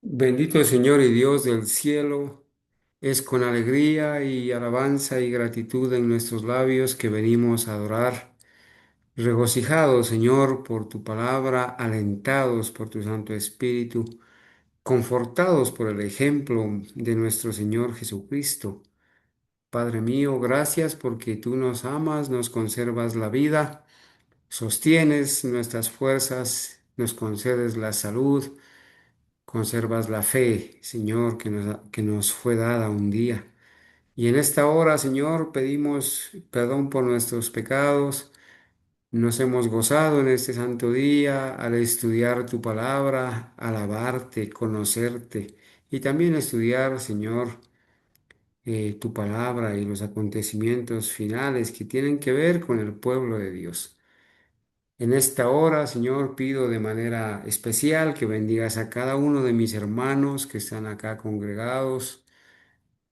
Bendito el Señor y Dios del cielo, es con alegría y alabanza y gratitud en nuestros labios que venimos a adorar, regocijados, Señor, por tu palabra, alentados por tu Santo Espíritu, confortados por el ejemplo de nuestro Señor Jesucristo. Padre mío, gracias porque tú nos amas, nos conservas la vida, sostienes nuestras fuerzas, nos concedes la salud. Conservas la fe, Señor, que nos fue dada un día. Y en esta hora, Señor, pedimos perdón por nuestros pecados. Nos hemos gozado en este santo día al estudiar tu palabra, alabarte, conocerte y también estudiar, Señor, tu palabra y los acontecimientos finales que tienen que ver con el pueblo de Dios. En esta hora, Señor, pido de manera especial que bendigas a cada uno de mis hermanos que están acá congregados,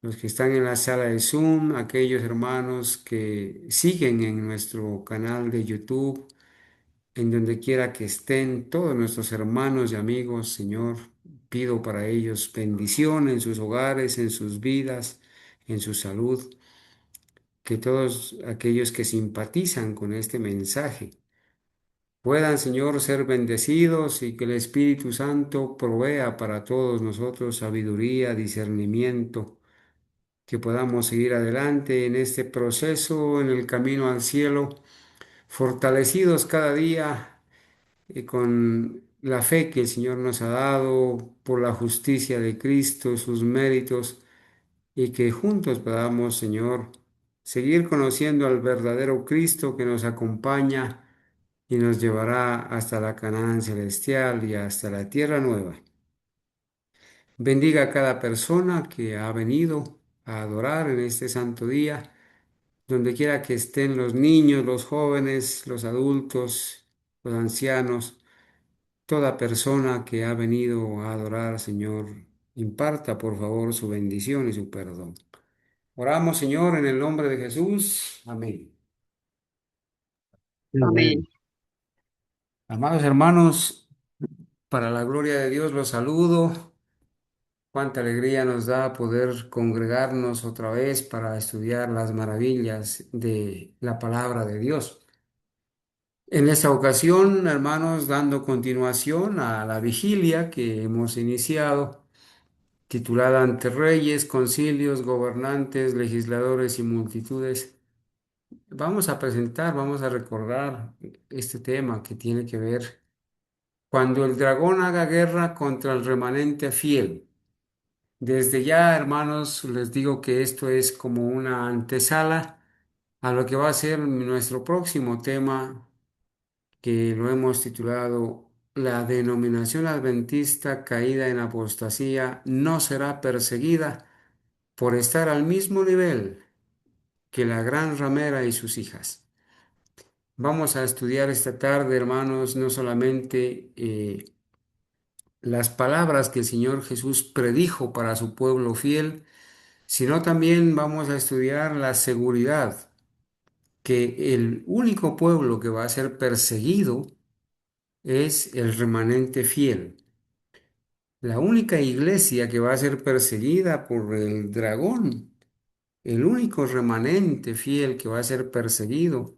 los que están en la sala de Zoom, aquellos hermanos que siguen en nuestro canal de YouTube, en donde quiera que estén, todos nuestros hermanos y amigos, Señor, pido para ellos bendición en sus hogares, en sus vidas, en su salud, que todos aquellos que simpatizan con este mensaje puedan, Señor, ser bendecidos y que el Espíritu Santo provea para todos nosotros sabiduría, discernimiento, que podamos seguir adelante en este proceso, en el camino al cielo, fortalecidos cada día con la fe que el Señor nos ha dado por la justicia de Cristo, sus méritos, y que juntos podamos, Señor, seguir conociendo al verdadero Cristo que nos acompaña y nos llevará hasta la Canaán celestial y hasta la tierra nueva. Bendiga a cada persona que ha venido a adorar en este santo día, donde quiera que estén los niños, los jóvenes, los adultos, los ancianos, toda persona que ha venido a adorar, Señor, imparta por favor su bendición y su perdón. Oramos, Señor, en el nombre de Jesús. Amén. Amén. Amados hermanos, para la gloria de Dios los saludo. Cuánta alegría nos da poder congregarnos otra vez para estudiar las maravillas de la palabra de Dios. En esta ocasión, hermanos, dando continuación a la vigilia que hemos iniciado, titulada Ante reyes, concilios, gobernantes, legisladores y multitudes, vamos a recordar este tema que tiene que ver cuando el dragón haga guerra contra el remanente fiel. Desde ya, hermanos, les digo que esto es como una antesala a lo que va a ser nuestro próximo tema, que lo hemos titulado La denominación adventista caída en apostasía no será perseguida por estar al mismo nivel que la gran ramera y sus hijas. Vamos a estudiar esta tarde, hermanos, no solamente las palabras que el Señor Jesús predijo para su pueblo fiel, sino también vamos a estudiar la seguridad que el único pueblo que va a ser perseguido es el remanente fiel. La única iglesia que va a ser perseguida por el dragón, el único remanente fiel que va a ser perseguido,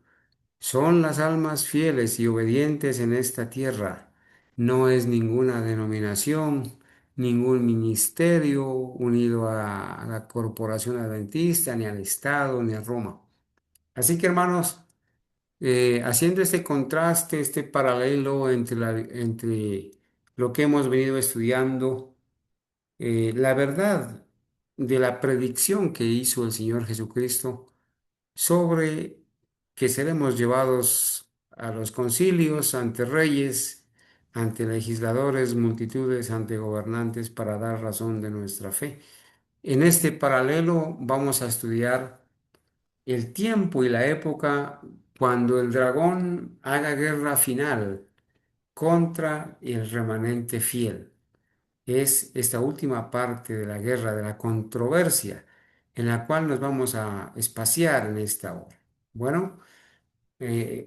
son las almas fieles y obedientes en esta tierra. No es ninguna denominación, ningún ministerio unido a la corporación adventista, ni al Estado, ni a Roma. Así que, hermanos, haciendo este contraste, este paralelo entre lo que hemos venido estudiando, la verdad de la predicción que hizo el Señor Jesucristo sobre que seremos llevados a los concilios, ante reyes, ante legisladores, multitudes, ante gobernantes para dar razón de nuestra fe. En este paralelo vamos a estudiar el tiempo y la época cuando el dragón haga guerra final contra el remanente fiel. Es esta última parte de la guerra, de la controversia, en la cual nos vamos a espaciar en esta hora. Bueno,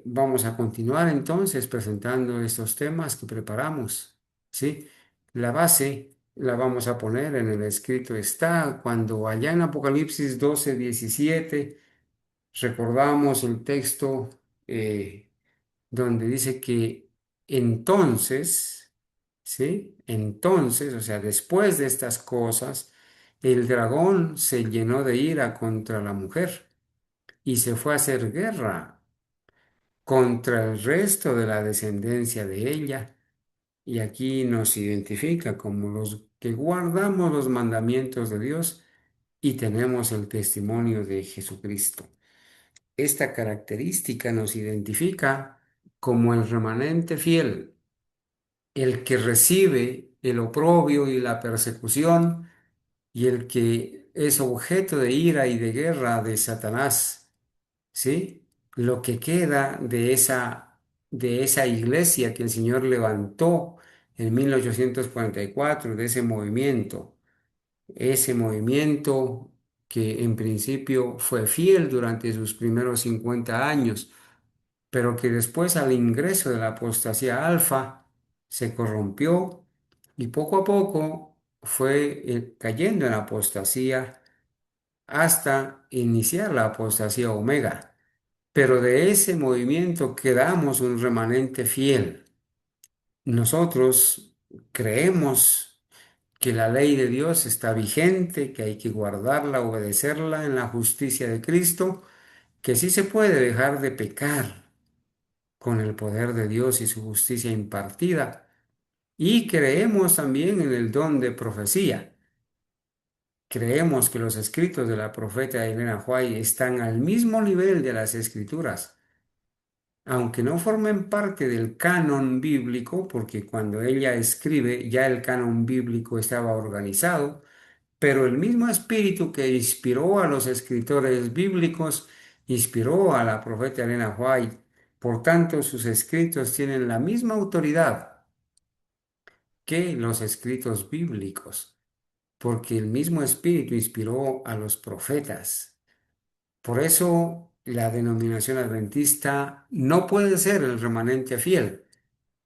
vamos a continuar entonces presentando estos temas que preparamos. ¿Sí? La base. la vamos a poner en el escrito está, cuando allá en Apocalipsis 12:17 recordamos el texto donde dice que entonces, ¿sí? Entonces, o sea, después de estas cosas, el dragón se llenó de ira contra la mujer y se fue a hacer guerra contra el resto de la descendencia de ella. Y aquí nos identifica como los que guardamos los mandamientos de Dios y tenemos el testimonio de Jesucristo. Esta característica nos identifica como el remanente fiel, el que recibe el oprobio y la persecución y el que es objeto de ira y de guerra de Satanás, ¿sí? Lo que queda de esa iglesia que el Señor levantó en 1844, de ese movimiento que en principio fue fiel durante sus primeros 50 años, pero que después al ingreso de la apostasía alfa se corrompió y poco a poco fue cayendo en apostasía hasta iniciar la apostasía omega. Pero de ese movimiento quedamos un remanente fiel. Nosotros creemos que la ley de Dios está vigente, que hay que guardarla, obedecerla en la justicia de Cristo, que sí se puede dejar de pecar con el poder de Dios y su justicia impartida. Y creemos también en el don de profecía. Creemos que los escritos de la profeta Elena White están al mismo nivel de las escrituras, aunque no formen parte del canon bíblico, porque cuando ella escribe ya el canon bíblico estaba organizado, pero el mismo espíritu que inspiró a los escritores bíblicos inspiró a la profeta Elena White. Por tanto, sus escritos tienen la misma autoridad que los escritos bíblicos, porque el mismo espíritu inspiró a los profetas. Por eso, la denominación adventista no puede ser el remanente fiel,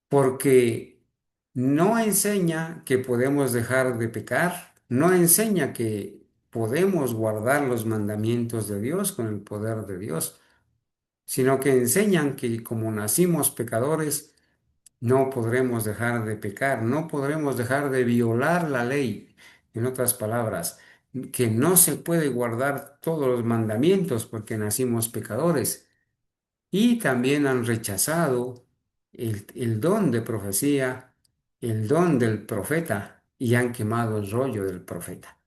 porque no enseña que podemos dejar de pecar, no enseña que podemos guardar los mandamientos de Dios con el poder de Dios, sino que enseñan que como nacimos pecadores, no podremos dejar de pecar, no podremos dejar de violar la ley. En otras palabras, que no se puede guardar todos los mandamientos porque nacimos pecadores. Y también han rechazado el don de profecía, el don del profeta, y han quemado el rollo del profeta.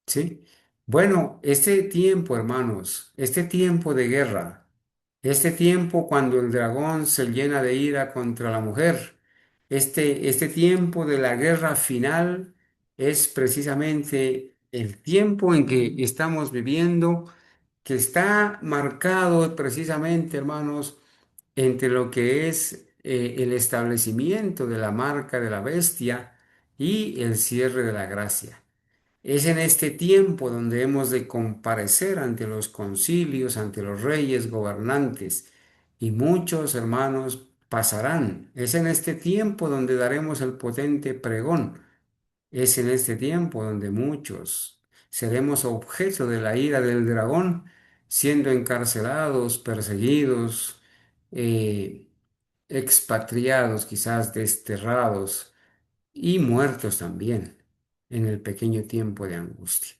¿Sí? Bueno, este tiempo, hermanos, este tiempo de guerra, este tiempo cuando el dragón se llena de ira contra la mujer, este tiempo de la guerra final es precisamente el tiempo en que estamos viviendo, que está marcado precisamente, hermanos, entre lo que es el establecimiento de la marca de la bestia y el cierre de la gracia. Es en este tiempo donde hemos de comparecer ante los concilios, ante los reyes gobernantes, y muchos hermanos pasarán. Es en este tiempo donde daremos el potente pregón. Es en este tiempo donde muchos seremos objeto de la ira del dragón, siendo encarcelados, perseguidos, eh, expatriados, quizás desterrados y muertos también en el pequeño tiempo de angustia.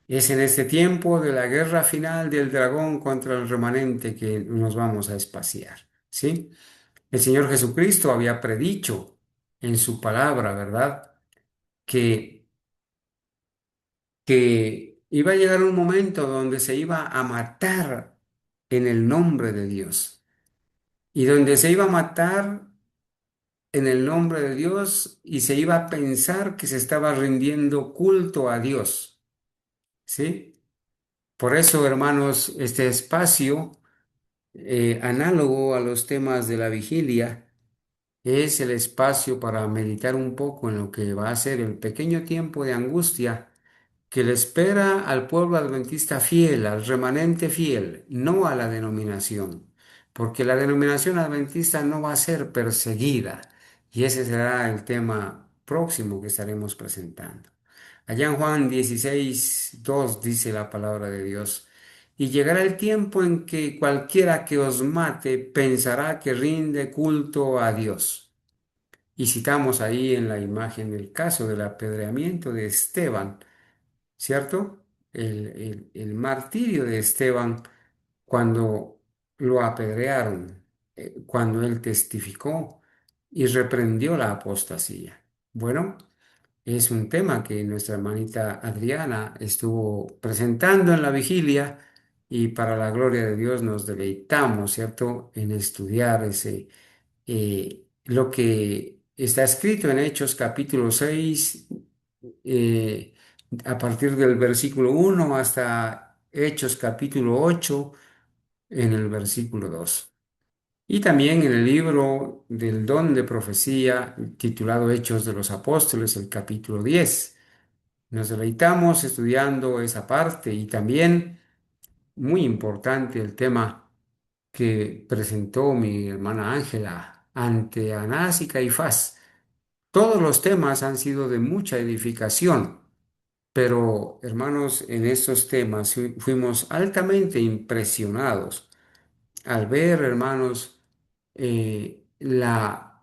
Es en este tiempo de la guerra final del dragón contra el remanente que nos vamos a espaciar, ¿sí? El Señor Jesucristo había predicho en su palabra, ¿verdad? Que, que iba a llegar un momento donde se iba a matar en el nombre de Dios y donde se iba a matar en el nombre de Dios y se iba a pensar que se estaba rindiendo culto a Dios, ¿sí? Por eso, hermanos, este espacio, análogo a los temas de la vigilia, es el espacio para meditar un poco en lo que va a ser el pequeño tiempo de angustia que le espera al pueblo adventista fiel, al remanente fiel, no a la denominación, porque la denominación adventista no va a ser perseguida, y ese será el tema próximo que estaremos presentando. Allá en Juan 16:2 dice la palabra de Dios. Y llegará el tiempo en que cualquiera que os mate pensará que rinde culto a Dios. Y citamos ahí en la imagen el caso del apedreamiento de Esteban, ¿cierto? El martirio de Esteban cuando lo apedrearon, cuando él testificó y reprendió la apostasía. Bueno, es un tema que nuestra hermanita Adriana estuvo presentando en la vigilia y para la gloria de Dios nos deleitamos, ¿cierto?, en estudiar lo que está escrito en Hechos capítulo 6, eh, a partir del versículo 1 hasta Hechos capítulo 8 en el versículo 2. Y también en el libro del don de profecía titulado Hechos de los Apóstoles, el capítulo 10. Nos deleitamos estudiando esa parte y también muy importante el tema que presentó mi hermana Ángela ante Anás y Caifás. Todos los temas han sido de mucha edificación, pero hermanos, en estos temas fuimos altamente impresionados al ver, hermanos, la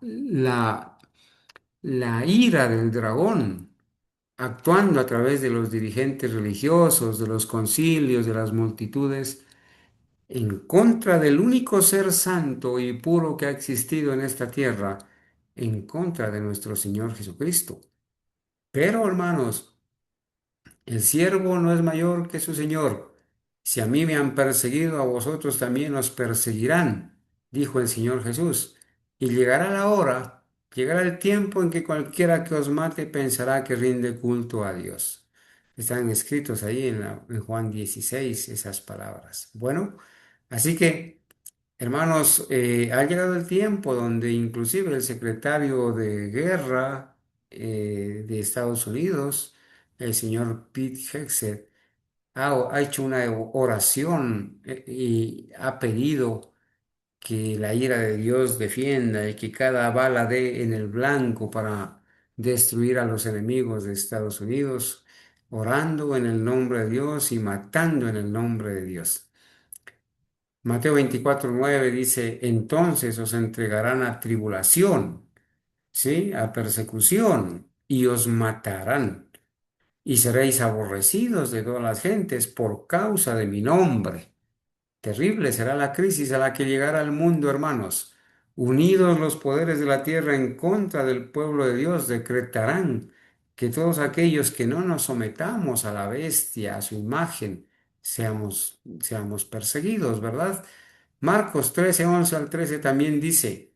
ira del dragón actuando a través de los dirigentes religiosos, de los concilios, de las multitudes, en contra del único ser santo y puro que ha existido en esta tierra, en contra de nuestro Señor Jesucristo. Pero, hermanos, el siervo no es mayor que su Señor. Si a mí me han perseguido, a vosotros también os perseguirán, dijo el Señor Jesús. Y llegará la hora, llegará el tiempo en que cualquiera que os mate pensará que rinde culto a Dios. Están escritos ahí en Juan 16 esas palabras. Bueno, así que, hermanos, ha llegado el tiempo donde inclusive el secretario de Guerra de Estados Unidos, el señor Pete Hegseth, ha hecho una oración y ha pedido que la ira de Dios defienda y que cada bala dé en el blanco para destruir a los enemigos de Estados Unidos, orando en el nombre de Dios y matando en el nombre de Dios. Mateo 24:9 dice, entonces os entregarán a tribulación, ¿sí? A persecución y os matarán y seréis aborrecidos de todas las gentes por causa de mi nombre. Terrible será la crisis a la que llegará el mundo, hermanos. Unidos los poderes de la tierra en contra del pueblo de Dios, decretarán que todos aquellos que no nos sometamos a la bestia, a su imagen, seamos perseguidos, ¿verdad? Marcos 13, 11 al 13 también dice,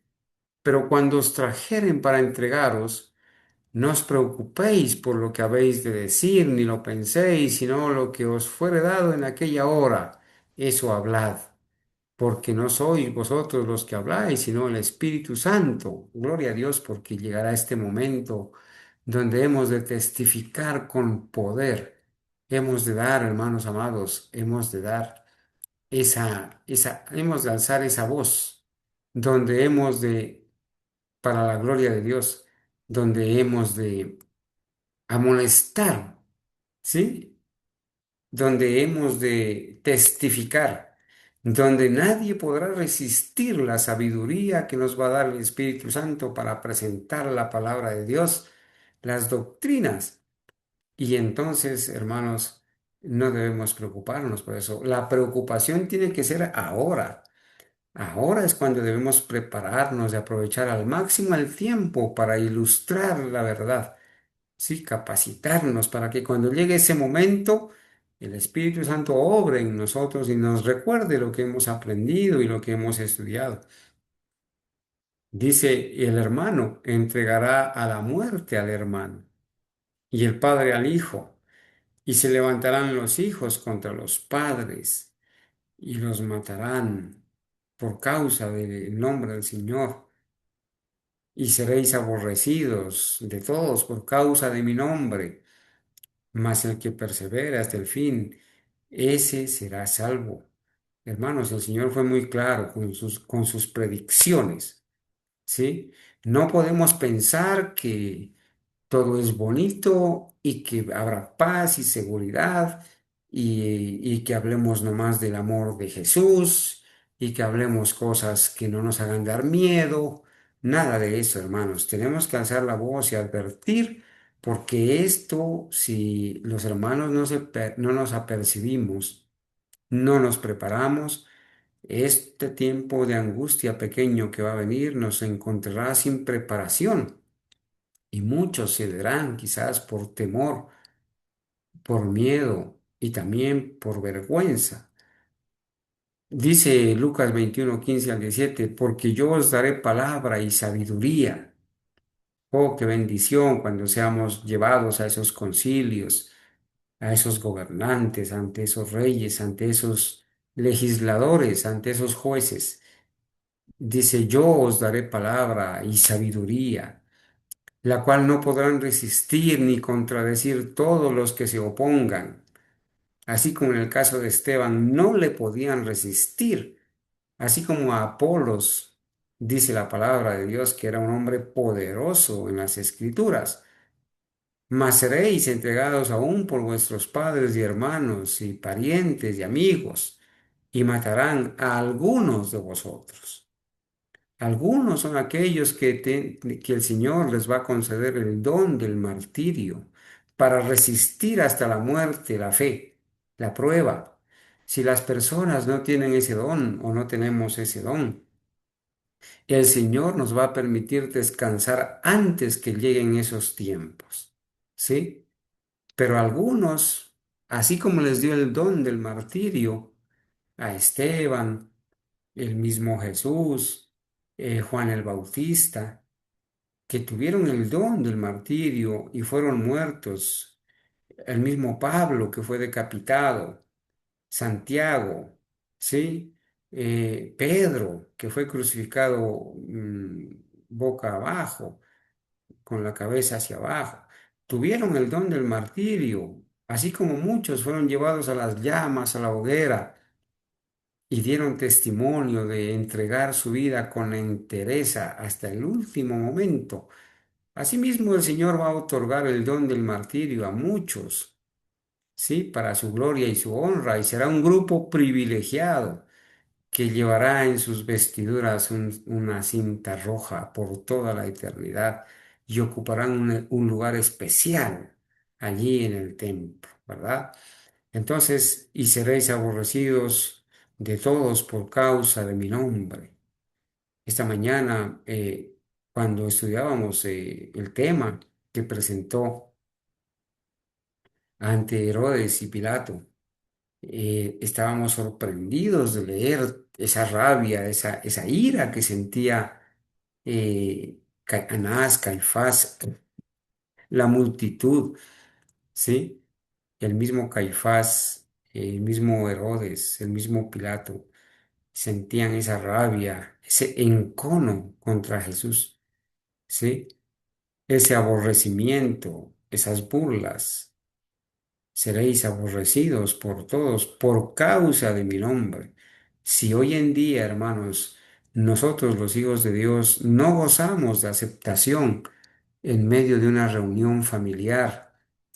pero cuando os trajeren para entregaros, no os preocupéis por lo que habéis de decir, ni lo penséis, sino lo que os fuere dado en aquella hora, eso hablad, porque no sois vosotros los que habláis, sino el Espíritu Santo. Gloria a Dios, porque llegará este momento donde hemos de testificar con poder. Hemos de dar, hermanos amados, hemos de dar hemos de alzar esa voz, donde hemos de, para la gloria de Dios, donde hemos de amonestar, ¿sí? Donde hemos de testificar, donde nadie podrá resistir la sabiduría que nos va a dar el Espíritu Santo para presentar la palabra de Dios, las doctrinas. Y entonces, hermanos, no debemos preocuparnos por eso. La preocupación tiene que ser ahora. Ahora es cuando debemos prepararnos y aprovechar al máximo el tiempo para ilustrar la verdad. Sí, capacitarnos para que cuando llegue ese momento, el Espíritu Santo obre en nosotros y nos recuerde lo que hemos aprendido y lo que hemos estudiado. Dice, el hermano entregará a la muerte al hermano y el padre al hijo, y se levantarán los hijos contra los padres y los matarán por causa del nombre del Señor. Y seréis aborrecidos de todos por causa de mi nombre. Mas el que persevera hasta el fin, ese será salvo. Hermanos, el Señor fue muy claro con sus predicciones, ¿sí? No podemos pensar que todo es bonito y que habrá paz y seguridad y que hablemos nomás del amor de Jesús y que hablemos cosas que no nos hagan dar miedo. Nada de eso, hermanos. Tenemos que alzar la voz y advertir porque esto, si los hermanos no nos apercibimos, no nos preparamos, este tiempo de angustia pequeño que va a venir nos encontrará sin preparación y muchos cederán quizás por temor, por miedo y también por vergüenza. Dice Lucas 21:15 al 17, porque yo os daré palabra y sabiduría. Oh, qué bendición cuando seamos llevados a esos concilios, a esos gobernantes, ante esos reyes, ante esos legisladores, ante esos jueces. Dice, yo os daré palabra y sabiduría, la cual no podrán resistir ni contradecir todos los que se opongan. Así como en el caso de Esteban, no le podían resistir, así como a Apolos, dice la palabra de Dios, que era un hombre poderoso en las escrituras. Mas seréis entregados aún por vuestros padres y hermanos y parientes y amigos, y matarán a algunos de vosotros. Algunos son aquellos que el Señor les va a conceder el don del martirio para resistir hasta la muerte la fe, la prueba. Si las personas no tienen ese don o no tenemos ese don, el Señor nos va a permitir descansar antes que lleguen esos tiempos. ¿Sí? Pero algunos, así como les dio el don del martirio a Esteban, el mismo Jesús, Juan el Bautista, que tuvieron el don del martirio y fueron muertos, el mismo Pablo que fue decapitado, Santiago, ¿sí? Pedro que fue crucificado boca abajo, con la cabeza hacia abajo, tuvieron el don del martirio, así como muchos fueron llevados a las llamas, a la hoguera, y dieron testimonio de entregar su vida con entereza hasta el último momento. Asimismo, el Señor va a otorgar el don del martirio a muchos, ¿sí? Para su gloria y su honra, y será un grupo privilegiado que llevará en sus vestiduras una cinta roja por toda la eternidad y ocuparán un lugar especial allí en el templo, ¿verdad? Entonces, y seréis aborrecidos de todos por causa de mi nombre. Esta mañana, cuando estudiábamos el tema que presentó ante Herodes y Pilato, estábamos sorprendidos de leer esa rabia, esa ira que sentía Anás, Caifás, la multitud, ¿sí? El mismo Caifás, el mismo Herodes, el mismo Pilato, sentían esa rabia, ese encono contra Jesús, ¿sí? Ese aborrecimiento, esas burlas. Seréis aborrecidos por todos por causa de mi nombre. Si hoy en día, hermanos, nosotros los hijos de Dios no gozamos de aceptación en medio de una reunión familiar,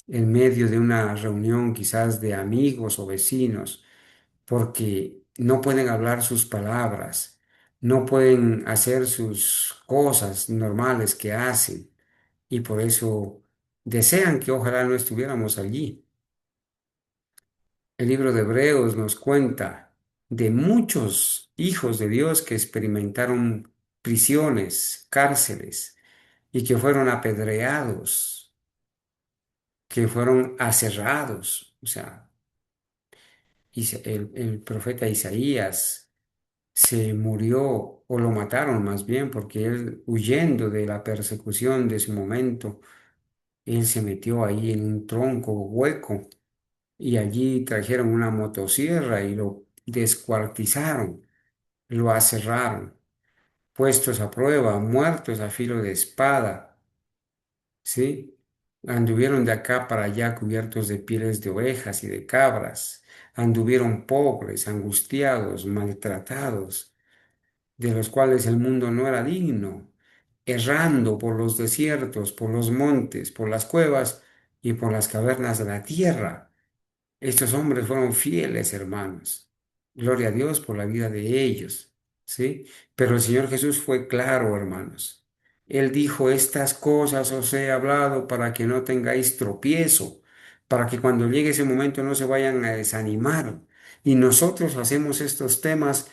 en medio de una reunión quizás de amigos o vecinos, porque no pueden hablar sus palabras, no pueden hacer sus cosas normales que hacen, y por eso desean que ojalá no estuviéramos allí. El libro de Hebreos nos cuenta de muchos hijos de Dios que experimentaron prisiones, cárceles y que fueron apedreados, que fueron aserrados. O sea, el profeta Isaías se murió o lo mataron más bien porque él, huyendo de la persecución de su momento, él se metió ahí en un tronco hueco y allí trajeron una motosierra y lo descuartizaron, lo aserraron, puestos a prueba, muertos a filo de espada, ¿sí? Anduvieron de acá para allá cubiertos de pieles de ovejas y de cabras, anduvieron pobres, angustiados, maltratados, de los cuales el mundo no era digno. errando por los desiertos, por los montes, por las cuevas y por las cavernas de la tierra. Estos hombres fueron fieles, hermanos. Gloria a Dios por la vida de ellos, ¿sí? Pero el Señor Jesús fue claro, hermanos. Él dijo, estas cosas os he hablado para que no tengáis tropiezo, para que cuando llegue ese momento no se vayan a desanimar. Y nosotros hacemos estos temas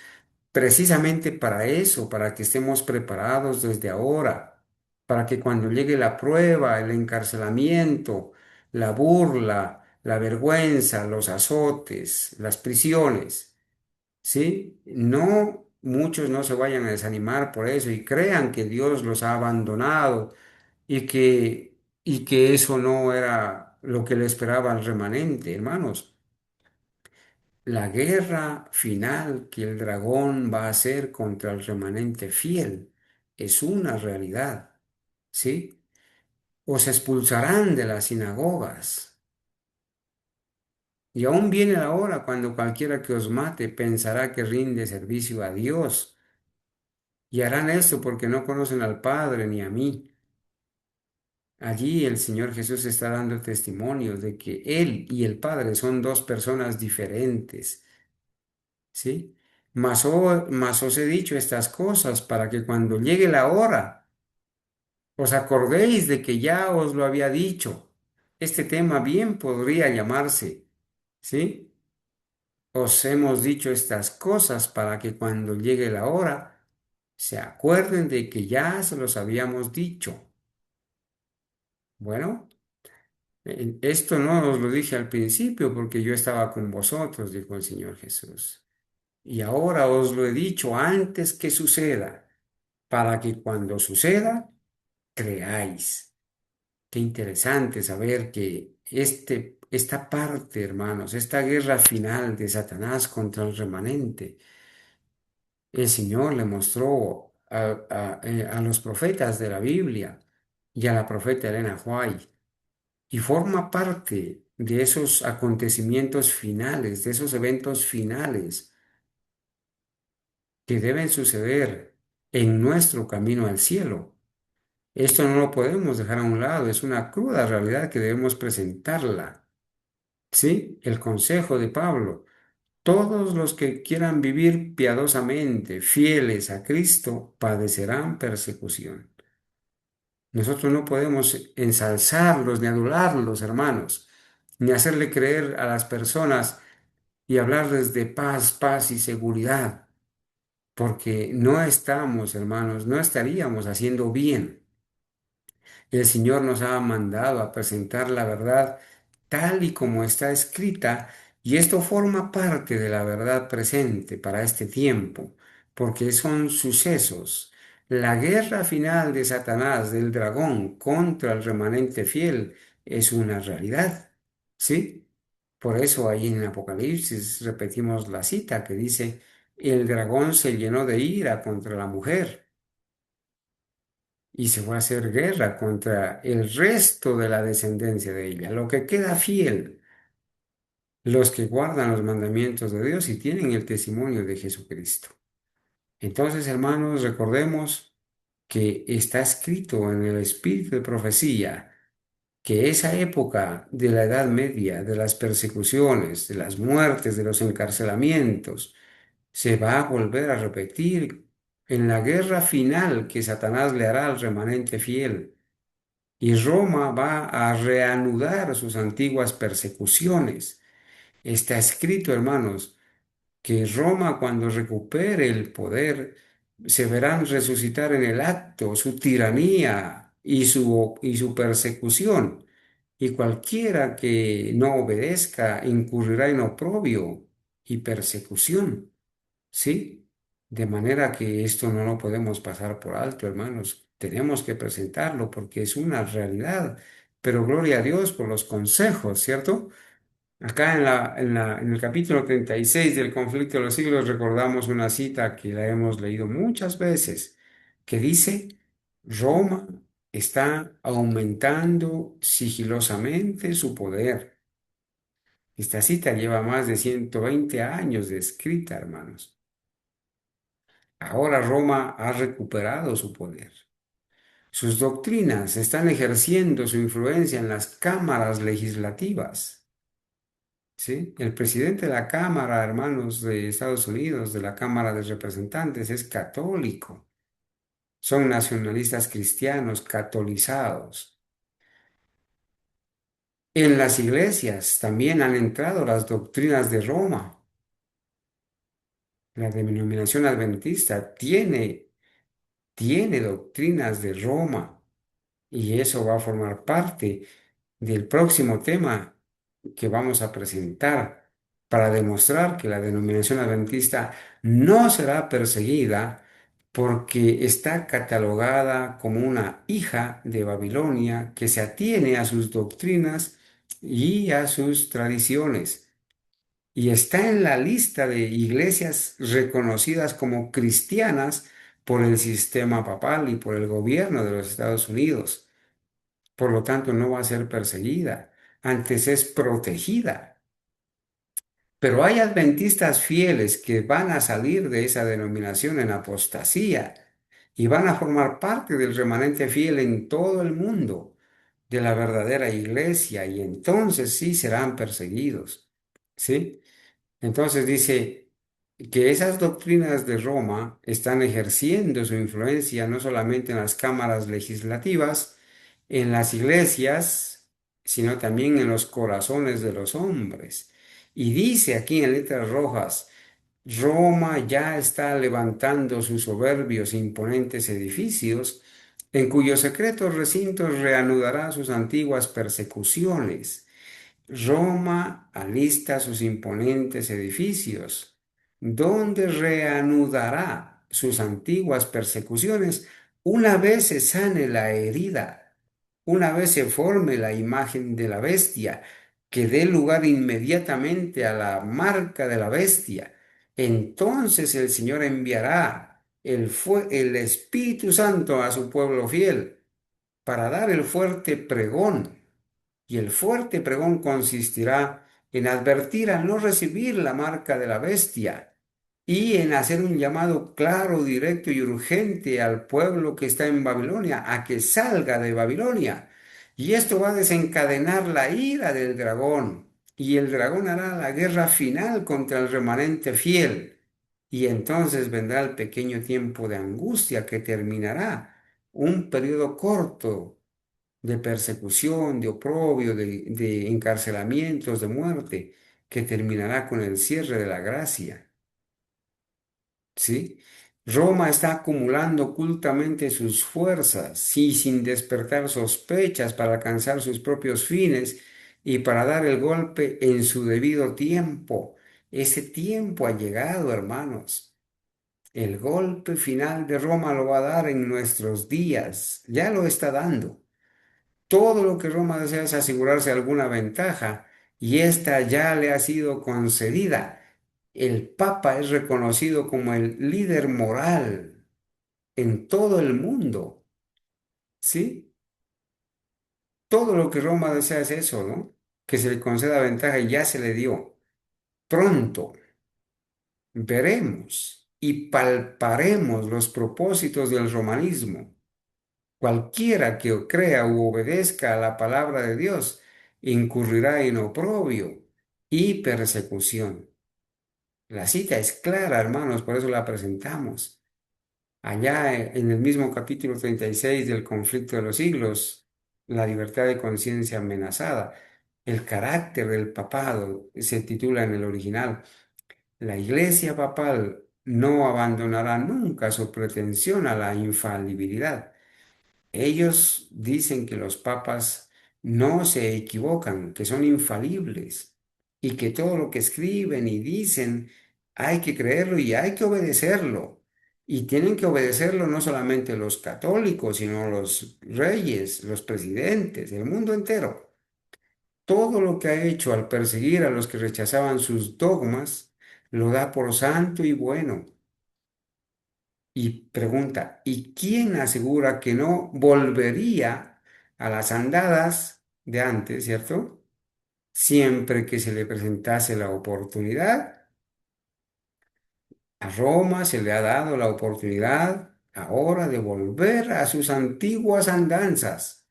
precisamente para eso, para que estemos preparados desde ahora, para que cuando llegue la prueba, el encarcelamiento, la burla, la vergüenza, los azotes, las prisiones, ¿sí? No, muchos no se vayan a desanimar por eso y crean que Dios los ha abandonado y que eso no era lo que le esperaba al remanente, hermanos. La guerra final que el dragón va a hacer contra el remanente fiel es una realidad, ¿sí? Os expulsarán de las sinagogas. Y aún viene la hora cuando cualquiera que os mate pensará que rinde servicio a Dios. Y harán esto porque no conocen al Padre ni a mí. Allí el Señor Jesús está dando testimonio de que Él y el Padre son dos personas diferentes. ¿Sí? Mas os he dicho estas cosas para que cuando llegue la hora os acordéis de que ya os lo había dicho. Este tema bien podría llamarse, ¿sí? Os hemos dicho estas cosas para que cuando llegue la hora se acuerden de que ya se los habíamos dicho. Bueno, esto no os lo dije al principio porque yo estaba con vosotros, dijo el Señor Jesús. Y ahora os lo he dicho antes que suceda para que cuando suceda, creáis. Qué interesante saber que esta parte, hermanos, esta guerra final de Satanás contra el remanente, el Señor le mostró a los profetas de la Biblia y a la profeta Elena White, y forma parte de esos acontecimientos finales, de esos eventos finales que deben suceder en nuestro camino al cielo. Esto no lo podemos dejar a un lado, es una cruda realidad que debemos presentarla. ¿Sí? El consejo de Pablo. Todos los que quieran vivir piadosamente, fieles a Cristo, padecerán persecución. Nosotros no podemos ensalzarlos ni adularlos, hermanos, ni hacerle creer a las personas y hablarles de paz, paz y seguridad, porque no estamos, hermanos, no estaríamos haciendo bien. El Señor nos ha mandado a presentar la verdad tal y como está escrita, y esto forma parte de la verdad presente para este tiempo, porque son sucesos. La guerra final de Satanás, del dragón, contra el remanente fiel, es una realidad. ¿Sí? Por eso ahí en Apocalipsis repetimos la cita que dice, el dragón se llenó de ira contra la mujer y se fue a hacer guerra contra el resto de la descendencia de ella, lo que queda fiel, los que guardan los mandamientos de Dios y tienen el testimonio de Jesucristo. Entonces, hermanos, recordemos que está escrito en el espíritu de profecía que esa época de la Edad Media, de las persecuciones, de las muertes, de los encarcelamientos, se va a volver a repetir en la guerra final que Satanás le hará al remanente fiel. Y Roma va a reanudar sus antiguas persecuciones. Está escrito, hermanos, que Roma cuando recupere el poder se verán resucitar en el acto su tiranía y su persecución. Y cualquiera que no obedezca incurrirá en oprobio y persecución. ¿Sí? De manera que esto no lo podemos pasar por alto, hermanos. Tenemos que presentarlo porque es una realidad. Pero gloria a Dios por los consejos, ¿cierto? Acá en el capítulo 36 del conflicto de los siglos recordamos una cita que la hemos leído muchas veces, que dice, Roma está aumentando sigilosamente su poder. Esta cita lleva más de 120 años de escrita, hermanos. Ahora Roma ha recuperado su poder. Sus doctrinas están ejerciendo su influencia en las cámaras legislativas. ¿Sí? El presidente de la Cámara, hermanos de Estados Unidos, de la Cámara de Representantes, es católico. Son nacionalistas cristianos catolizados. En las iglesias también han entrado las doctrinas de Roma. La denominación adventista tiene doctrinas de Roma y eso va a formar parte del próximo tema que vamos a presentar para demostrar que la denominación adventista no será perseguida porque está catalogada como una hija de Babilonia que se atiene a sus doctrinas y a sus tradiciones. Y está en la lista de iglesias reconocidas como cristianas por el sistema papal y por el gobierno de los Estados Unidos. Por lo tanto, no va a ser perseguida, antes es protegida. Pero hay adventistas fieles que van a salir de esa denominación en apostasía y van a formar parte del remanente fiel en todo el mundo de la verdadera iglesia y entonces sí serán perseguidos. ¿Sí? Entonces dice que esas doctrinas de Roma están ejerciendo su influencia no solamente en las cámaras legislativas, en las iglesias, sino también en los corazones de los hombres. Y dice aquí en letras rojas, Roma ya está levantando sus soberbios e imponentes edificios, en cuyos secretos recintos reanudará sus antiguas persecuciones. Roma alista sus imponentes edificios, donde reanudará sus antiguas persecuciones una vez se sane la herida, una vez se forme la imagen de la bestia, que dé lugar inmediatamente a la marca de la bestia. Entonces el Señor enviará el Espíritu Santo a su pueblo fiel para dar el fuerte pregón y el fuerte pregón consistirá en advertir al no recibir la marca de la bestia y en hacer un llamado claro, directo y urgente al pueblo que está en Babilonia a que salga de Babilonia. Y esto va a desencadenar la ira del dragón. Y el dragón hará la guerra final contra el remanente fiel. Y entonces vendrá el pequeño tiempo de angustia que terminará un periodo corto de persecución, de oprobio, de encarcelamientos, de muerte, que terminará con el cierre de la gracia. ¿Sí? Roma está acumulando ocultamente sus fuerzas y sin despertar sospechas para alcanzar sus propios fines y para dar el golpe en su debido tiempo. Ese tiempo ha llegado, hermanos. El golpe final de Roma lo va a dar en nuestros días. Ya lo está dando. Todo lo que Roma desea es asegurarse alguna ventaja y esta ya le ha sido concedida. El Papa es reconocido como el líder moral en todo el mundo, ¿sí? Todo lo que Roma desea es eso, ¿no? Que se le conceda ventaja y ya se le dio. Pronto veremos y palparemos los propósitos del romanismo. Cualquiera que crea u obedezca a la palabra de Dios incurrirá en oprobio y persecución. La cita es clara, hermanos, por eso la presentamos. Allá en el mismo capítulo 36 del conflicto de los siglos, la libertad de conciencia amenazada, el carácter del papado se titula en el original. La Iglesia papal no abandonará nunca su pretensión a la infalibilidad. Ellos dicen que los papas no se equivocan, que son infalibles y que todo lo que escriben y dicen hay que creerlo y hay que obedecerlo. Y tienen que obedecerlo no solamente los católicos, sino los reyes, los presidentes, el mundo entero. Todo lo que ha hecho al perseguir a los que rechazaban sus dogmas, lo da por santo y bueno. Y pregunta, ¿y quién asegura que no volvería a las andadas de antes, cierto? Siempre que se le presentase la oportunidad. A Roma se le ha dado la oportunidad ahora de volver a sus antiguas andanzas.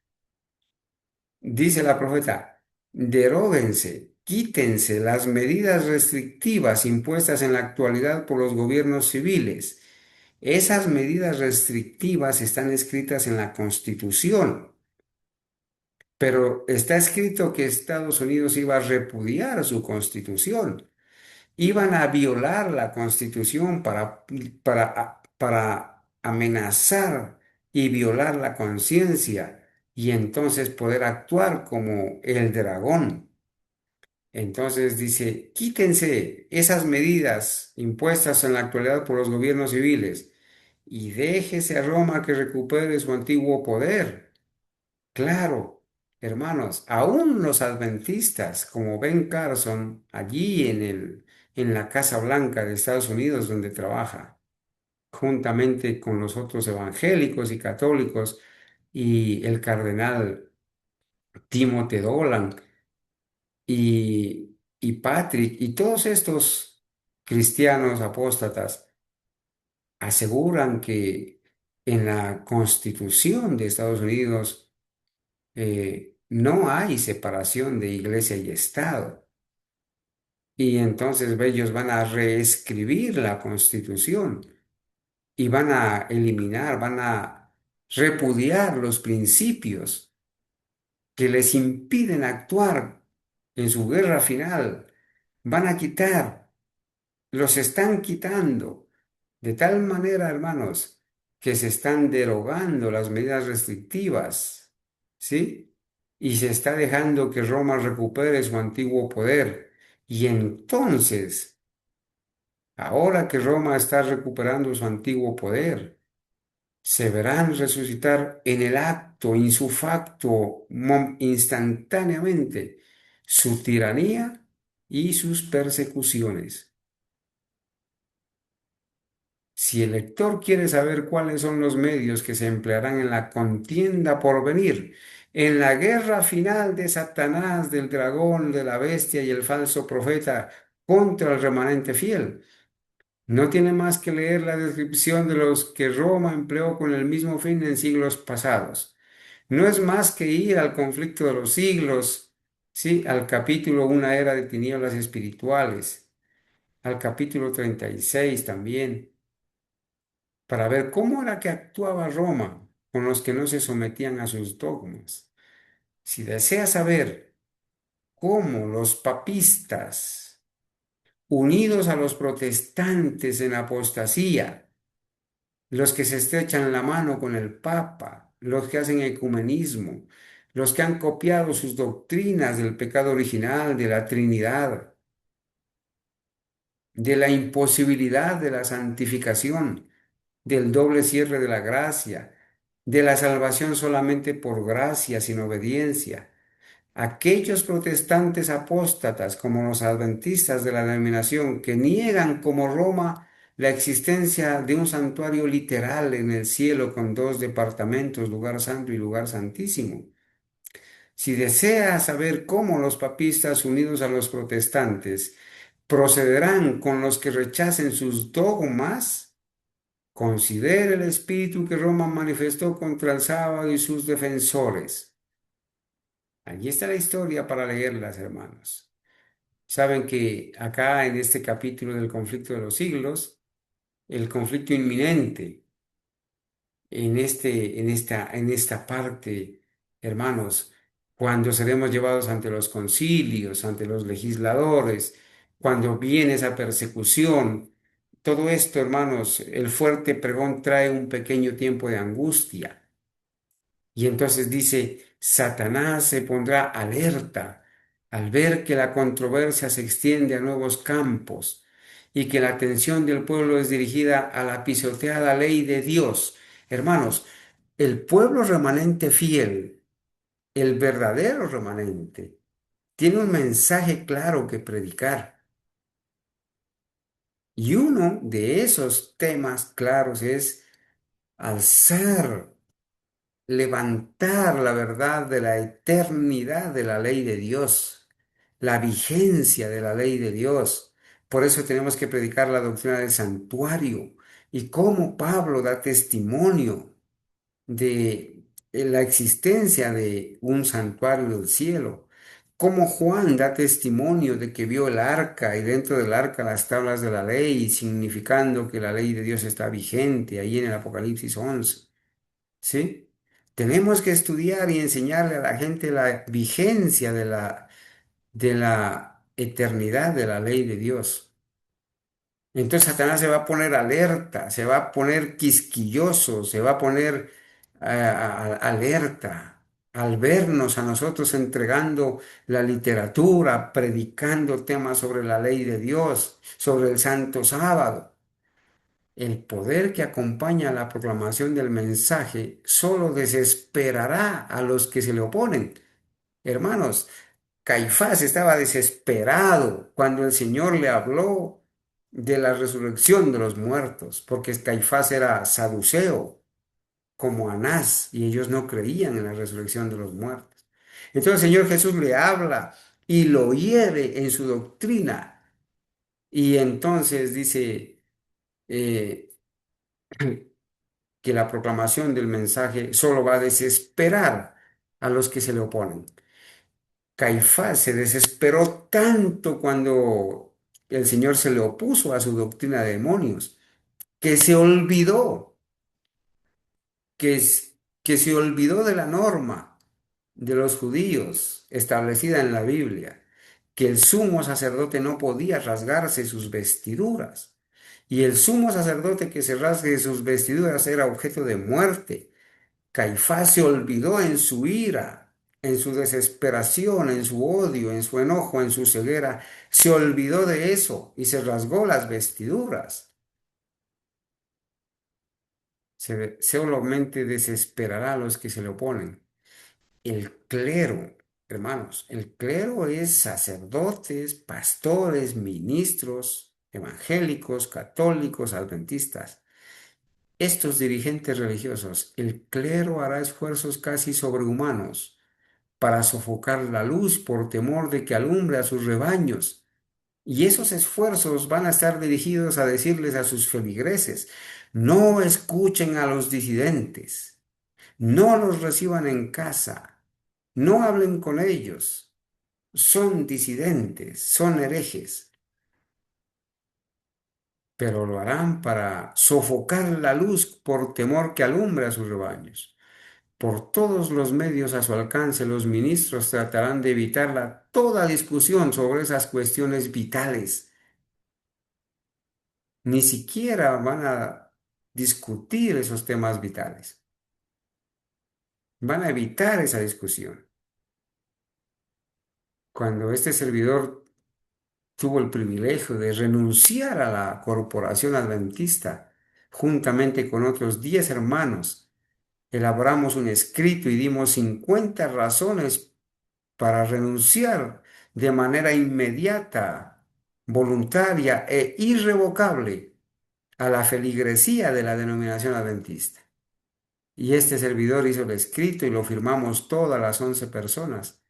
Dice la profeta, deróguense, quítense las medidas restrictivas impuestas en la actualidad por los gobiernos civiles. Esas medidas restrictivas están escritas en la Constitución, pero está escrito que Estados Unidos iba a repudiar su Constitución. Iban a violar la Constitución para amenazar y violar la conciencia y entonces poder actuar como el dragón. Entonces dice, quítense esas medidas impuestas en la actualidad por los gobiernos civiles y déjese a Roma que recupere su antiguo poder. Claro, hermanos, aún los adventistas, como Ben Carson, allí en la Casa Blanca de Estados Unidos, donde trabaja, juntamente con los otros evangélicos y católicos, y el cardenal Timothy Dolan y Patrick, y todos estos cristianos apóstatas, aseguran que en la Constitución de Estados Unidos, no hay separación de iglesia y Estado. Y entonces ellos van a reescribir la Constitución y van a eliminar, van a repudiar los principios que les impiden actuar en su guerra final. Van a quitar, los están quitando de tal manera, hermanos, que se están derogando las medidas restrictivas, ¿sí? Y se está dejando que Roma recupere su antiguo poder. Y entonces, ahora que Roma está recuperando su antiguo poder, se verán resucitar en el acto, in su facto, instantáneamente, su tiranía y sus persecuciones. Si el lector quiere saber cuáles son los medios que se emplearán en la contienda por venir, en la guerra final de Satanás, del dragón, de la bestia y el falso profeta contra el remanente fiel, no tiene más que leer la descripción de los que Roma empleó con el mismo fin en siglos pasados. No es más que ir al conflicto de los siglos, sí, al capítulo Una era de tinieblas espirituales, al capítulo 36 también para ver cómo era que actuaba Roma con los que no se sometían a sus dogmas. Si desea saber cómo los papistas, unidos a los protestantes en apostasía, los que se estrechan la mano con el Papa, los que hacen ecumenismo, los que han copiado sus doctrinas del pecado original, de la Trinidad, de la imposibilidad de la santificación, del doble cierre de la gracia, de la salvación solamente por gracia, sin obediencia. Aquellos protestantes apóstatas, como los adventistas de la denominación, que niegan como Roma la existencia de un santuario literal en el cielo con dos departamentos, lugar santo y lugar santísimo. Si desea saber cómo los papistas unidos a los protestantes procederán con los que rechacen sus dogmas, considere el espíritu que Roma manifestó contra el sábado y sus defensores. Allí está la historia para leerlas, hermanos. Saben que acá en este capítulo del conflicto de los siglos, el conflicto inminente en esta parte, hermanos, cuando seremos llevados ante los concilios, ante los legisladores, cuando viene esa persecución, todo esto, hermanos, el fuerte pregón trae un pequeño tiempo de angustia. Y entonces dice, Satanás se pondrá alerta al ver que la controversia se extiende a nuevos campos y que la atención del pueblo es dirigida a la pisoteada ley de Dios. Hermanos, el pueblo remanente fiel, el verdadero remanente, tiene un mensaje claro que predicar. Y uno de esos temas claros es alzar, levantar la verdad de la eternidad de la ley de Dios, la vigencia de la ley de Dios. Por eso tenemos que predicar la doctrina del santuario, y cómo Pablo da testimonio de la existencia de un santuario del cielo. Como Juan da testimonio de que vio el arca y dentro del arca las tablas de la ley, significando que la ley de Dios está vigente ahí en el Apocalipsis 11. ¿Sí? Tenemos que estudiar y enseñarle a la gente la vigencia de la eternidad de la ley de Dios. Entonces Satanás se va a poner alerta, se va a poner quisquilloso, se va a poner alerta al vernos a nosotros entregando la literatura, predicando temas sobre la ley de Dios, sobre el santo sábado. El poder que acompaña la proclamación del mensaje solo desesperará a los que se le oponen. Hermanos, Caifás estaba desesperado cuando el Señor le habló de la resurrección de los muertos, porque Caifás era saduceo, como Anás, y ellos no creían en la resurrección de los muertos. Entonces el Señor Jesús le habla y lo hiere en su doctrina. Y entonces dice que la proclamación del mensaje solo va a desesperar a los que se le oponen. Caifás se desesperó tanto cuando el Señor se le opuso a su doctrina de demonios, que se olvidó, que se olvidó de la norma de los judíos establecida en la Biblia, que el sumo sacerdote no podía rasgarse sus vestiduras, y el sumo sacerdote que se rasgue sus vestiduras era objeto de muerte. Caifás se olvidó en su ira, en su desesperación, en su odio, en su enojo, en su ceguera. Se olvidó de eso y se rasgó las vestiduras. Solamente desesperará a los que se le oponen. El clero, hermanos, el clero es sacerdotes, pastores, ministros, evangélicos, católicos, adventistas. Estos dirigentes religiosos, el clero hará esfuerzos casi sobrehumanos para sofocar la luz por temor de que alumbre a sus rebaños. Y esos esfuerzos van a estar dirigidos a decirles a sus feligreses: no escuchen a los disidentes, no los reciban en casa, no hablen con ellos, son disidentes, son herejes, pero lo harán para sofocar la luz por temor que alumbre a sus rebaños. Por todos los medios a su alcance, los ministros tratarán de evitar toda discusión sobre esas cuestiones vitales. Ni siquiera van a discutir esos temas vitales. Van a evitar esa discusión. Cuando este servidor tuvo el privilegio de renunciar a la corporación adventista, juntamente con otros 10 hermanos, elaboramos un escrito y dimos 50 razones para renunciar de manera inmediata, voluntaria e irrevocable a la feligresía de la denominación adventista. Y este servidor hizo el escrito y lo firmamos todas las 11 personas.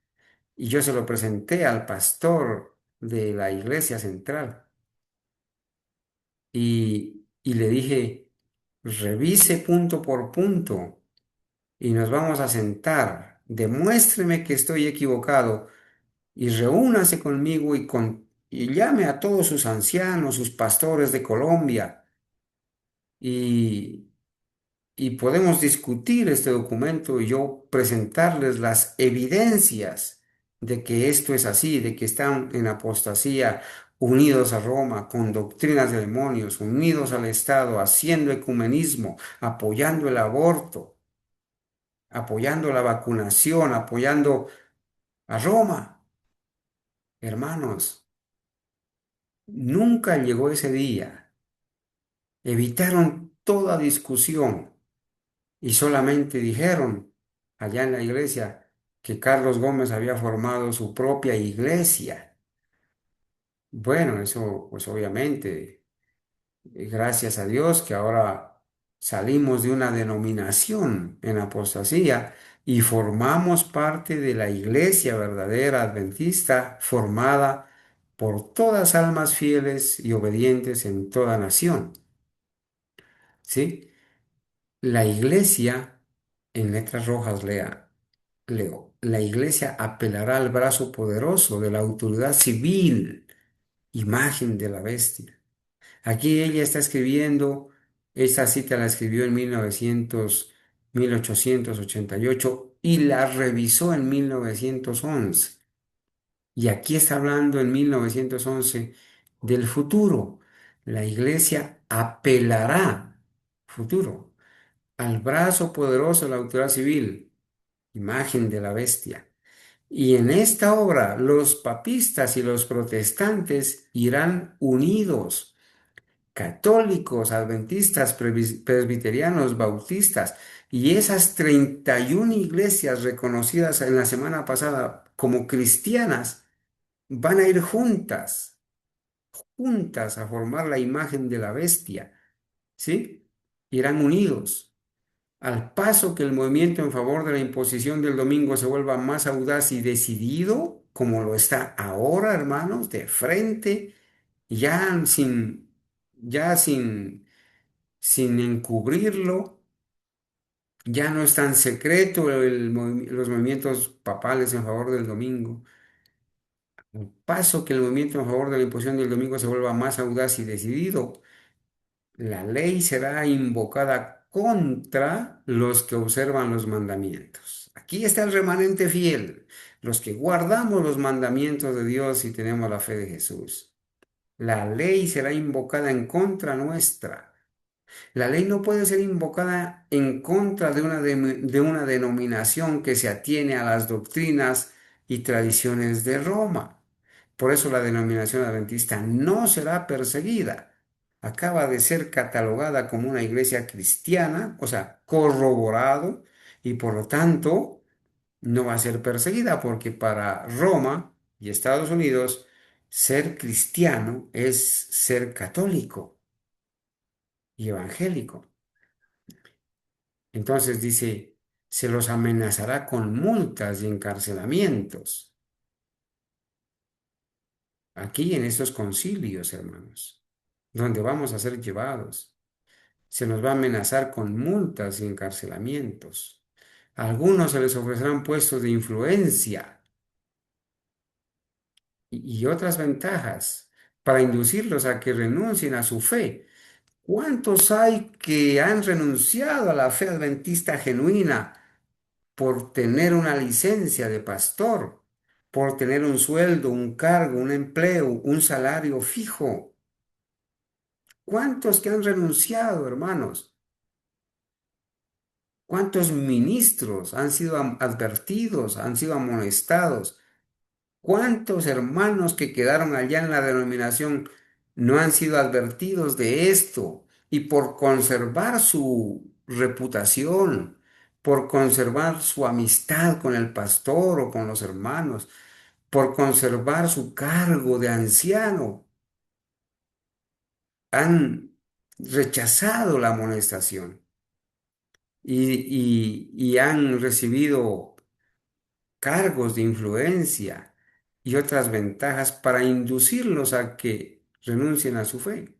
Y yo se lo presenté al pastor de la iglesia central. Y le dije: revise punto por punto y nos vamos a sentar. Demuéstreme que estoy equivocado y reúnase conmigo y llame a todos sus ancianos, sus pastores de Colombia y, y podemos discutir este documento y yo presentarles las evidencias de que esto es así, de que están en apostasía, unidos a Roma, con doctrinas de demonios, unidos al Estado, haciendo ecumenismo, apoyando el aborto, apoyando la vacunación, apoyando a Roma. Hermanos, nunca llegó ese día. Evitaron toda discusión y solamente dijeron allá en la iglesia que Carlos Gómez había formado su propia iglesia. Bueno, eso pues obviamente, gracias a Dios que ahora salimos de una denominación en apostasía y formamos parte de la iglesia verdadera adventista formada por todas almas fieles y obedientes en toda nación. ¿sí? La iglesia, en letras rojas, leo, la iglesia apelará al brazo poderoso de la autoridad civil, imagen de la bestia. Aquí ella está escribiendo, esta cita la escribió en 1888 y la revisó en 1911. Y aquí está hablando en 1911 del futuro. La iglesia apelará, futuro, al brazo poderoso de la autoridad civil, imagen de la bestia. Y en esta obra los papistas y los protestantes irán unidos, católicos, adventistas, presbiterianos, bautistas, y esas 31 iglesias reconocidas en la semana pasada como cristianas van a ir juntas, juntas a formar la imagen de la bestia, ¿sí? Irán unidos. Al paso que el movimiento en favor de la imposición del domingo se vuelva más audaz y decidido, como lo está ahora, hermanos, de frente, ya sin, ya sin, sin encubrirlo, ya no es tan secreto los movimientos papales en favor del domingo. Al paso que el movimiento en favor de la imposición del domingo se vuelva más audaz y decidido, la ley será invocada contra los que observan los mandamientos. Aquí está el remanente fiel, los que guardamos los mandamientos de Dios y tenemos la fe de Jesús. La ley será invocada en contra nuestra. La ley no puede ser invocada en contra de una denominación que se atiene a las doctrinas y tradiciones de Roma. Por eso la denominación adventista no será perseguida. Acaba de ser catalogada como una iglesia cristiana, o sea, corroborado, y por lo tanto no va a ser perseguida porque para Roma y Estados Unidos ser cristiano es ser católico y evangélico. Entonces dice, se los amenazará con multas y encarcelamientos. Aquí en estos concilios, hermanos, donde vamos a ser llevados, se nos va a amenazar con multas y encarcelamientos. A algunos se les ofrecerán puestos de influencia y otras ventajas para inducirlos a que renuncien a su fe. ¿Cuántos hay que han renunciado a la fe adventista genuina por tener una licencia de pastor, por tener un sueldo, un cargo, un empleo, un salario fijo? ¿Cuántos que han renunciado, hermanos? ¿Cuántos ministros han sido advertidos, han sido amonestados? ¿Cuántos hermanos que quedaron allá en la denominación no han sido advertidos de esto? Y por conservar su reputación, por conservar su amistad con el pastor o con los hermanos, por conservar su cargo de anciano, han rechazado la amonestación y han recibido cargos de influencia y otras ventajas para inducirlos a que renuncien a su fe.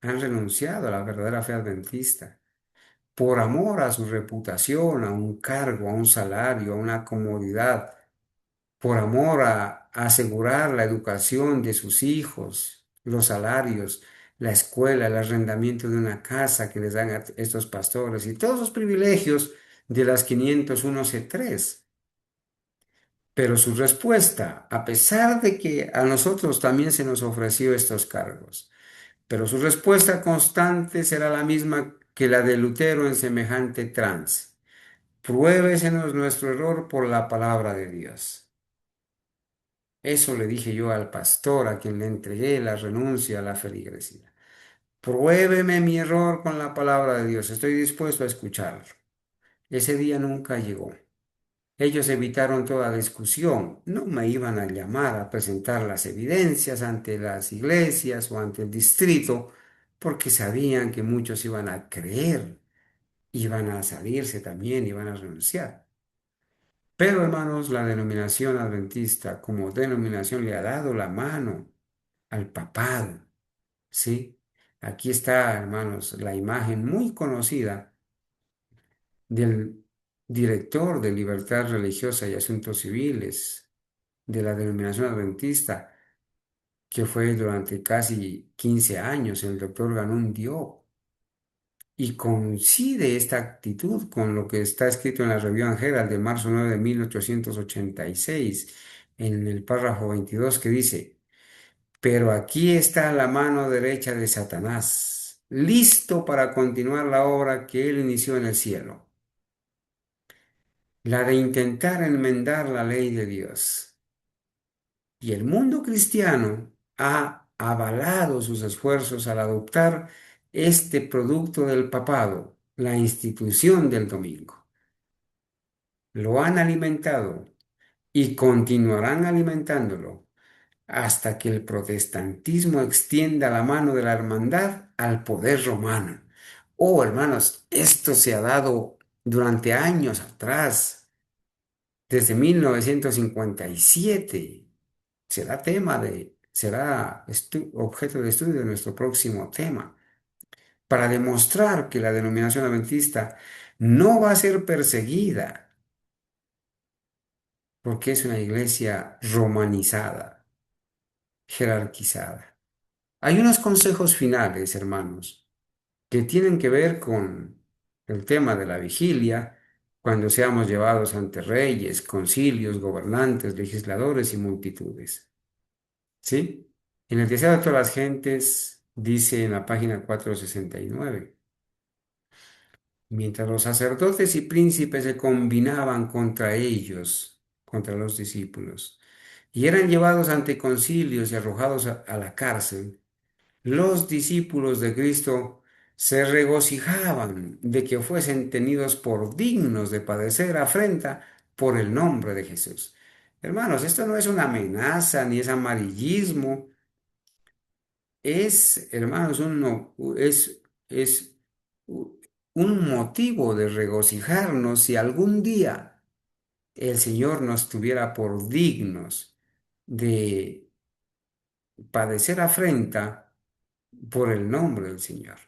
Han renunciado a la verdadera fe adventista por amor a su reputación, a un cargo, a un salario, a una comodidad, por amor a asegurar la educación de sus hijos, los salarios, la escuela, el arrendamiento de una casa que les dan a estos pastores y todos los privilegios de las 501c3. Pero su respuesta, a pesar de que a nosotros también se nos ofreció estos cargos, pero su respuesta constante será la misma que la de Lutero en semejante trance. Pruébesenos nuestro error por la palabra de Dios. Eso le dije yo al pastor a quien le entregué la renuncia a la feligresía. Pruébeme mi error con la palabra de Dios. Estoy dispuesto a escucharlo. Ese día nunca llegó. Ellos evitaron toda discusión, no me iban a llamar a presentar las evidencias ante las iglesias o ante el distrito, porque sabían que muchos iban a creer, iban a salirse también, iban a renunciar. Pero hermanos, la denominación adventista como denominación le ha dado la mano al papado, ¿sí? Aquí está, hermanos, la imagen muy conocida del director de Libertad Religiosa y Asuntos Civiles de la denominación adventista, que fue durante casi 15 años el doctor Ganún Diop. Y coincide esta actitud con lo que está escrito en la Review Herald de marzo 9 de 1886, en el párrafo 22 que dice: pero aquí está la mano derecha de Satanás, listo para continuar la obra que él inició en el cielo, la de intentar enmendar la ley de Dios. Y el mundo cristiano ha avalado sus esfuerzos al adoptar este producto del papado, la institución del domingo. Lo han alimentado y continuarán alimentándolo hasta que el protestantismo extienda la mano de la hermandad al poder romano. Oh, hermanos, esto se ha dado durante años atrás, desde 1957. Será objeto de estudio de nuestro próximo tema, para demostrar que la denominación adventista no va a ser perseguida porque es una iglesia romanizada, jerarquizada. Hay unos consejos finales, hermanos, que tienen que ver con el tema de la vigilia, cuando seamos llevados ante reyes, concilios, gobernantes, legisladores y multitudes. ¿Sí? En el deseo de todas las gentes, dice en la página 469, mientras los sacerdotes y príncipes se combinaban contra ellos, contra los discípulos, y eran llevados ante concilios y arrojados a la cárcel, los discípulos de Cristo se regocijaban de que fuesen tenidos por dignos de padecer afrenta por el nombre de Jesús. Hermanos, esto no es una amenaza ni es amarillismo, es, hermanos, es un motivo de regocijarnos si algún día el Señor nos tuviera por dignos de padecer afrenta por el nombre del Señor.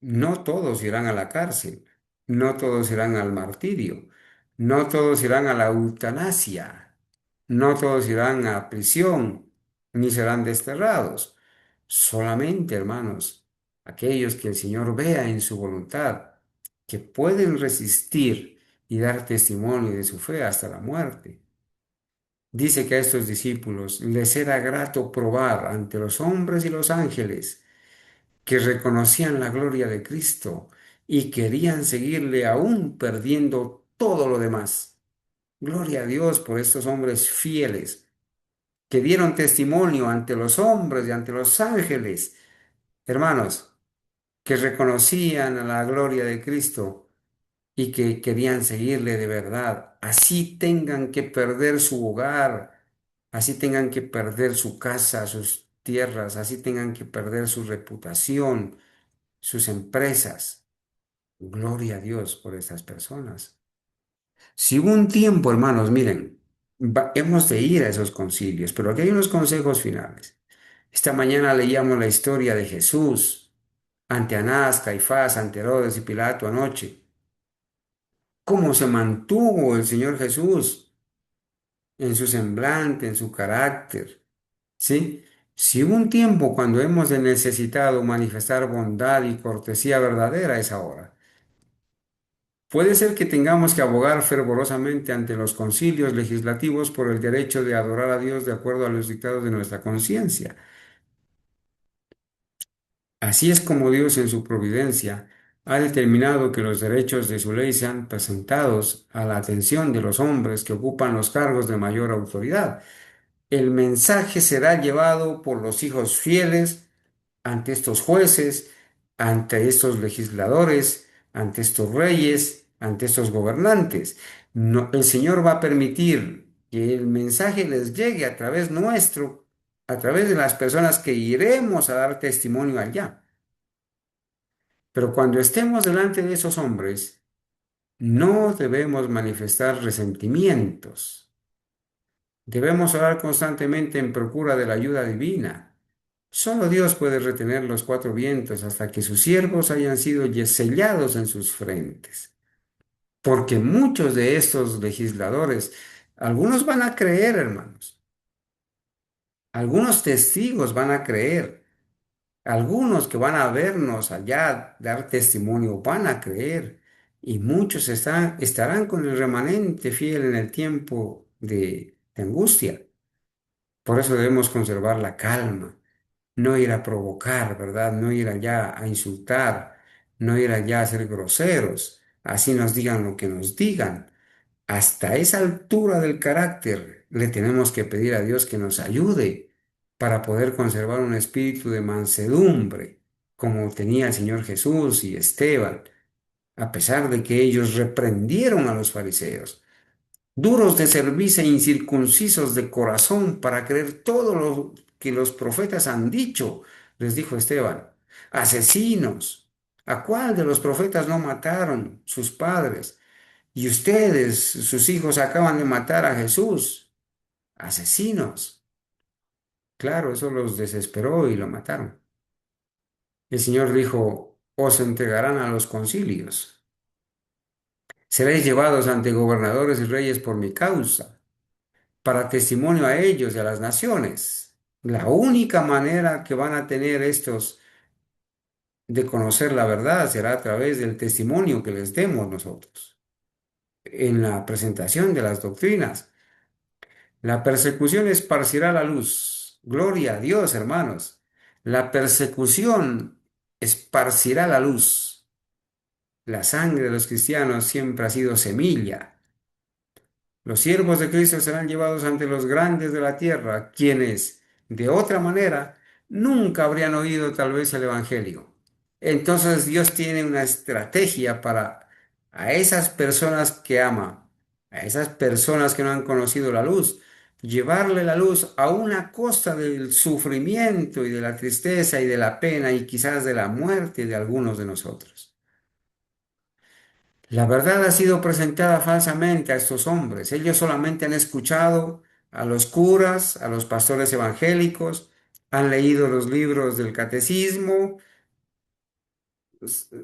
No todos irán a la cárcel, no todos irán al martirio, no todos irán a la eutanasia, no todos irán a prisión, ni serán desterrados. Solamente, hermanos, aquellos que el Señor vea en su voluntad, que pueden resistir y dar testimonio de su fe hasta la muerte. Dice que a estos discípulos les era grato probar ante los hombres y los ángeles que reconocían la gloria de Cristo y querían seguirle aún perdiendo todo lo demás. Gloria a Dios por estos hombres fieles que dieron testimonio ante los hombres y ante los ángeles, hermanos, que reconocían a la gloria de Cristo y que querían seguirle de verdad. Así tengan que perder su hogar, así tengan que perder su casa, sus tierras, así tengan que perder su reputación, sus empresas. Gloria a Dios por estas personas. Si hubo un tiempo, hermanos, miren, hemos de ir a esos concilios, pero aquí hay unos consejos finales. Esta mañana leíamos la historia de Jesús ante Anás, Caifás, ante Herodes y Pilato anoche. ¿Cómo se mantuvo el Señor Jesús en su semblante, en su carácter? ¿Sí? Si hubo un tiempo cuando hemos de necesitado manifestar bondad y cortesía verdadera, es ahora. Puede ser que tengamos que abogar fervorosamente ante los concilios legislativos por el derecho de adorar a Dios de acuerdo a los dictados de nuestra conciencia. Así es como Dios en su providencia ha determinado que los derechos de su ley sean presentados a la atención de los hombres que ocupan los cargos de mayor autoridad. El mensaje será llevado por los hijos fieles ante estos jueces, ante estos legisladores, ante estos reyes, ante estos gobernantes. No, el Señor va a permitir que el mensaje les llegue a través nuestro, a través de las personas que iremos a dar testimonio allá. Pero cuando estemos delante de esos hombres, no debemos manifestar resentimientos. Debemos orar constantemente en procura de la ayuda divina. Solo Dios puede retener los cuatro vientos hasta que sus siervos hayan sido sellados en sus frentes. Porque muchos de estos legisladores, algunos van a creer, hermanos, algunos testigos van a creer, algunos que van a vernos allá dar testimonio van a creer, y muchos estarán con el remanente fiel en el tiempo de angustia. Por eso debemos conservar la calma, no ir a provocar, ¿verdad? No ir allá a insultar, no ir allá a ser groseros, así nos digan lo que nos digan. Hasta esa altura del carácter le tenemos que pedir a Dios que nos ayude para poder conservar un espíritu de mansedumbre, como tenía el Señor Jesús y Esteban, a pesar de que ellos reprendieron a los fariseos, duros de cerviz e incircuncisos de corazón para creer todo lo que los profetas han dicho, les dijo Esteban, asesinos. ¿A cuál de los profetas no mataron sus padres? Y ustedes, sus hijos, acaban de matar a Jesús. Asesinos. Claro, eso los desesperó y lo mataron. El Señor dijo, os entregarán a los concilios. Seréis llevados ante gobernadores y reyes por mi causa, para testimonio a ellos y a las naciones. La única manera que van a tener estos de conocer la verdad será a través del testimonio que les demos nosotros en la presentación de las doctrinas. La persecución esparcirá la luz. Gloria a Dios, hermanos. La persecución esparcirá la luz. La sangre de los cristianos siempre ha sido semilla. Los siervos de Cristo serán llevados ante los grandes de la tierra, quienes, de otra manera, nunca habrían oído tal vez el Evangelio. Entonces Dios tiene una estrategia para a esas personas que ama, a esas personas que no han conocido la luz, llevarle la luz a una costa del sufrimiento y de la tristeza y de la pena y quizás de la muerte de algunos de nosotros. La verdad ha sido presentada falsamente a estos hombres. Ellos solamente han escuchado a los curas, a los pastores evangélicos, han leído los libros del catecismo.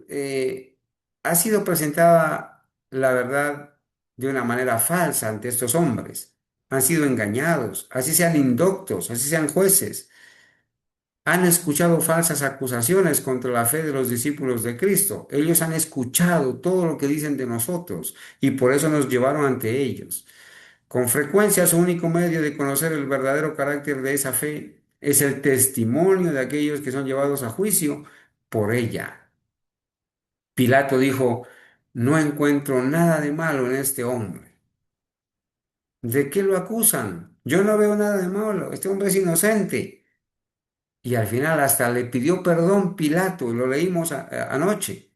eh, ha sido presentada la verdad de una manera falsa ante estos hombres. Han sido engañados, así sean indoctos, así sean jueces. Han escuchado falsas acusaciones contra la fe de los discípulos de Cristo. Ellos han escuchado todo lo que dicen de nosotros y por eso nos llevaron ante ellos. Con frecuencia su único medio de conocer el verdadero carácter de esa fe es el testimonio de aquellos que son llevados a juicio por ella. Pilato dijo, no encuentro nada de malo en este hombre. ¿De qué lo acusan? Yo no veo nada de malo. Este hombre es inocente. Y al final hasta le pidió perdón Pilato, lo leímos anoche.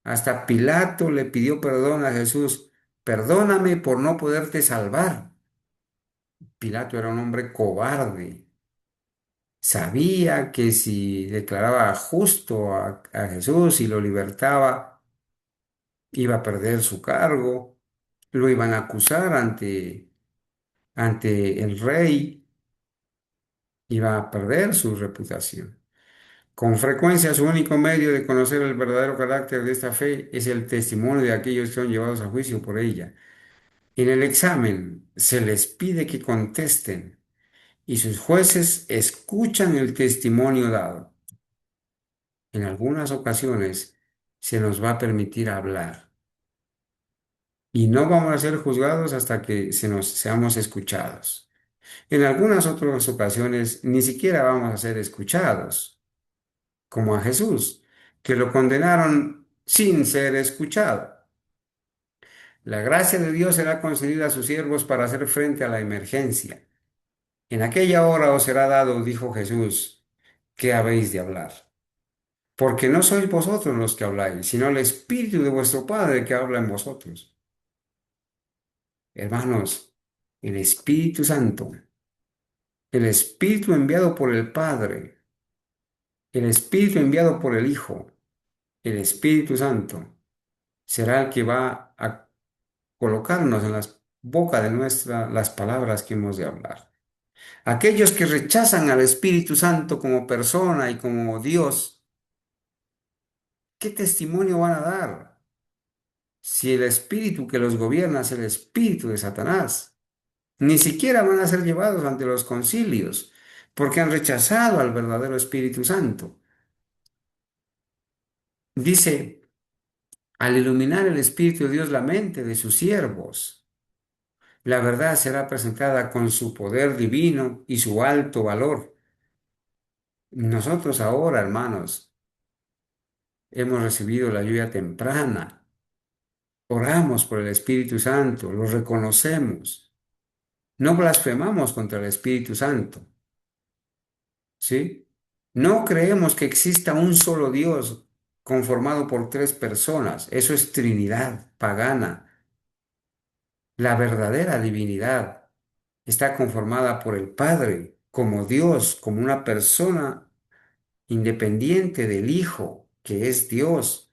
Hasta Pilato le pidió perdón a Jesús. Perdóname por no poderte salvar. Pilato era un hombre cobarde. Sabía que si declaraba justo a Jesús y lo libertaba, iba a perder su cargo, lo iban a acusar ante el rey, iba a perder su reputación. Con frecuencia su único medio de conocer el verdadero carácter de esta fe es el testimonio de aquellos que son llevados a juicio por ella. En el examen se les pide que contesten y sus jueces escuchan el testimonio dado. En algunas ocasiones se nos va a permitir hablar y no vamos a ser juzgados hasta que seamos escuchados. En algunas otras ocasiones ni siquiera vamos a ser escuchados, como a Jesús, que lo condenaron sin ser escuchado. La gracia de Dios será concedida a sus siervos para hacer frente a la emergencia. En aquella hora os será dado, dijo Jesús, ¿qué habéis de hablar? Porque no sois vosotros los que habláis, sino el Espíritu de vuestro Padre que habla en vosotros. Hermanos, el Espíritu Santo, el Espíritu enviado por el Padre, el Espíritu enviado por el Hijo, el Espíritu Santo, será el que va a colocarnos en las bocas de nuestra las palabras que hemos de hablar. Aquellos que rechazan al Espíritu Santo como persona y como Dios, ¿qué testimonio van a dar si el espíritu que los gobierna es el espíritu de Satanás? Ni siquiera van a ser llevados ante los concilios, porque han rechazado al verdadero Espíritu Santo. Dice, al iluminar el Espíritu de Dios la mente de sus siervos, la verdad será presentada con su poder divino y su alto valor. Nosotros ahora, hermanos, hemos recibido la lluvia temprana. Oramos por el Espíritu Santo, lo reconocemos. No blasfemamos contra el Espíritu Santo, ¿sí? No creemos que exista un solo Dios conformado por tres personas. Eso es Trinidad pagana. La verdadera divinidad está conformada por el Padre como Dios, como una persona independiente del Hijo, que es Dios,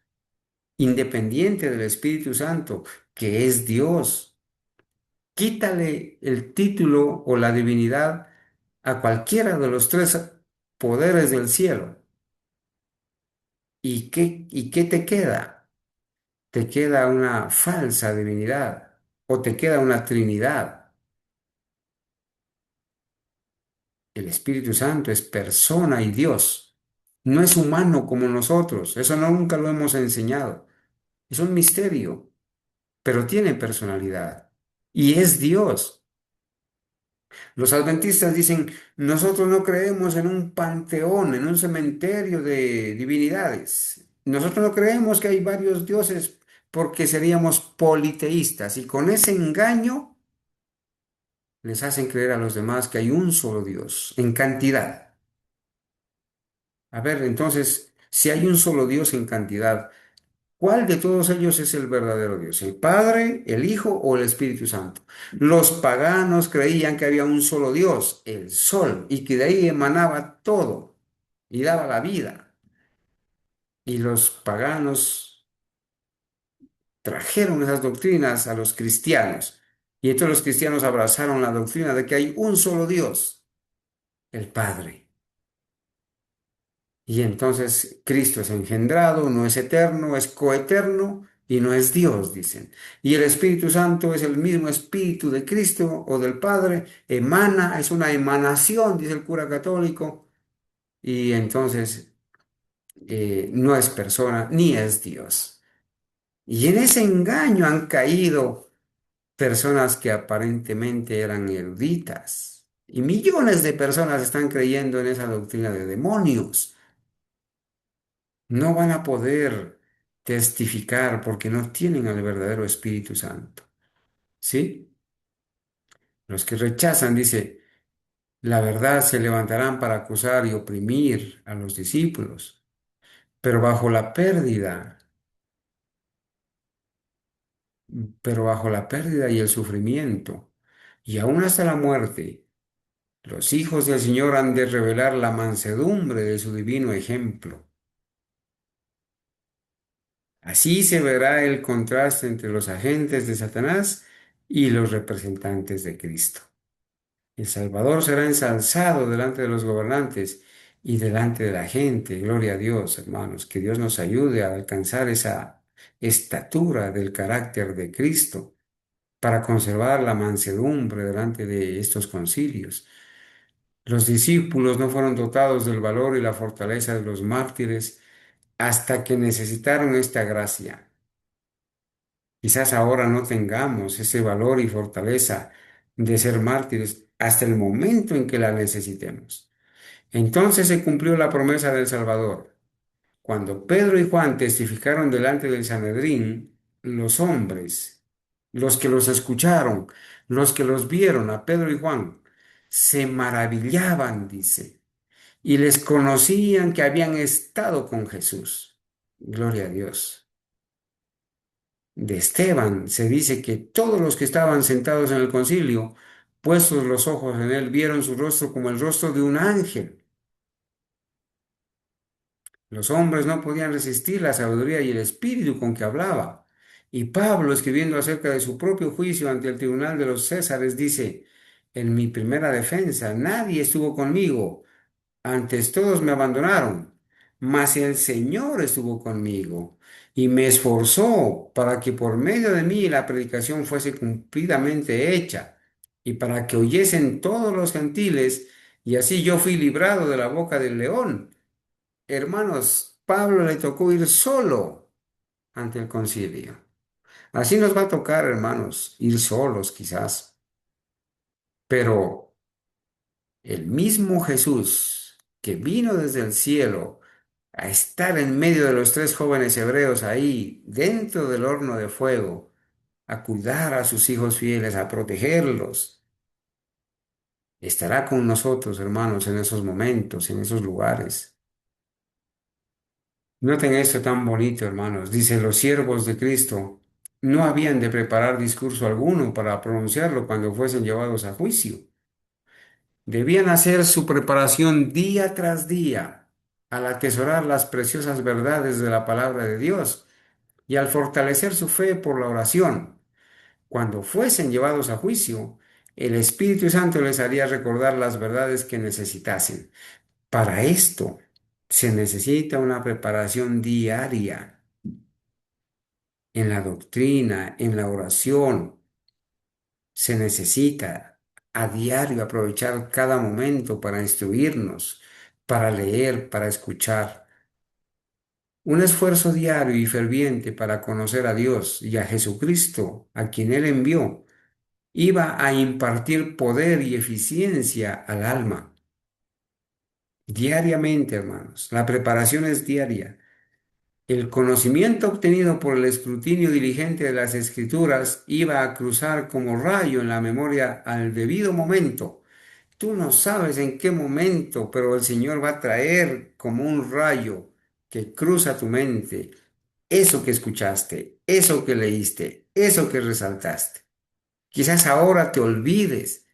independiente del Espíritu Santo, que es Dios. Quítale el título o la divinidad a cualquiera de los tres poderes del cielo. ¿Y qué te queda? Te queda una falsa divinidad o te queda una Trinidad. El Espíritu Santo es persona y Dios. No es humano como nosotros. Eso nunca lo hemos enseñado. Es un misterio, pero tiene personalidad. Y es Dios. Los adventistas dicen, nosotros no creemos en un panteón, en un cementerio de divinidades. Nosotros no creemos que hay varios dioses porque seríamos politeístas. Y con ese engaño les hacen creer a los demás que hay un solo Dios, en cantidad. A ver, entonces, si hay un solo Dios en cantidad, ¿cuál de todos ellos es el verdadero Dios? ¿El Padre, el Hijo o el Espíritu Santo? Los paganos creían que había un solo Dios, el Sol, y que de ahí emanaba todo y daba la vida. Y los paganos trajeron esas doctrinas a los cristianos. Y entonces los cristianos abrazaron la doctrina de que hay un solo Dios, el Padre. Y entonces Cristo es engendrado, no es eterno, es coeterno y no es Dios, dicen. Y el Espíritu Santo es el mismo Espíritu de Cristo o del Padre, emana, es una emanación, dice el cura católico, y entonces no es persona ni es Dios. Y en ese engaño han caído personas que aparentemente eran eruditas. Y millones de personas están creyendo en esa doctrina de demonios. No van a poder testificar porque no tienen al verdadero Espíritu Santo. ¿Sí? Los que rechazan, dice, la verdad se levantarán para acusar y oprimir a los discípulos, pero bajo la pérdida, pero bajo la pérdida y el sufrimiento, y aún hasta la muerte, los hijos del Señor han de revelar la mansedumbre de su divino ejemplo. Así se verá el contraste entre los agentes de Satanás y los representantes de Cristo. El Salvador será ensalzado delante de los gobernantes y delante de la gente. Gloria a Dios, hermanos. Que Dios nos ayude a alcanzar esa estatura del carácter de Cristo para conservar la mansedumbre delante de estos concilios. Los discípulos no fueron dotados del valor y la fortaleza de los mártires hasta que necesitaron esta gracia. Quizás ahora no tengamos ese valor y fortaleza de ser mártires hasta el momento en que la necesitemos. Entonces se cumplió la promesa del Salvador. Cuando Pedro y Juan testificaron delante del Sanedrín, los hombres, los que los escucharon, los que los vieron a Pedro y Juan, se maravillaban, dice, y les conocían que habían estado con Jesús. Gloria a Dios. De Esteban se dice que todos los que estaban sentados en el concilio, puestos los ojos en él, vieron su rostro como el rostro de un ángel. Los hombres no podían resistir la sabiduría y el espíritu con que hablaba. Y Pablo, escribiendo acerca de su propio juicio ante el tribunal de los Césares, dice, en mi primera defensa. Nadie estuvo conmigo. Antes todos me abandonaron, mas el Señor estuvo conmigo y me esforzó para que por medio de mí la predicación fuese cumplidamente hecha y para que oyesen todos los gentiles, y así yo fui librado de la boca del león. Hermanos, Pablo le tocó ir solo ante el concilio. Así nos va a tocar, hermanos, ir solos quizás, pero el mismo Jesús que vino desde el cielo a estar en medio de los tres jóvenes hebreos ahí, dentro del horno de fuego, a cuidar a sus hijos fieles, a protegerlos, estará con nosotros, hermanos, en esos momentos, en esos lugares. Noten esto tan bonito, hermanos. Dice, los siervos de Cristo no habían de preparar discurso alguno para pronunciarlo cuando fuesen llevados a juicio. Debían hacer su preparación día tras día al atesorar las preciosas verdades de la palabra de Dios y al fortalecer su fe por la oración. Cuando fuesen llevados a juicio, el Espíritu Santo les haría recordar las verdades que necesitasen. Para esto se necesita una preparación diaria en la doctrina, en la oración. Se necesita a diario aprovechar cada momento para instruirnos, para leer, para escuchar. Un esfuerzo diario y ferviente para conocer a Dios y a Jesucristo, a quien Él envió, iba a impartir poder y eficiencia al alma. Diariamente, hermanos, la preparación es diaria. El conocimiento obtenido por el escrutinio diligente de las Escrituras iba a cruzar como rayo en la memoria al debido momento. Tú no sabes en qué momento, pero el Señor va a traer como un rayo que cruza tu mente eso que escuchaste, eso que leíste, eso que resaltaste. Quizás ahora te olvides.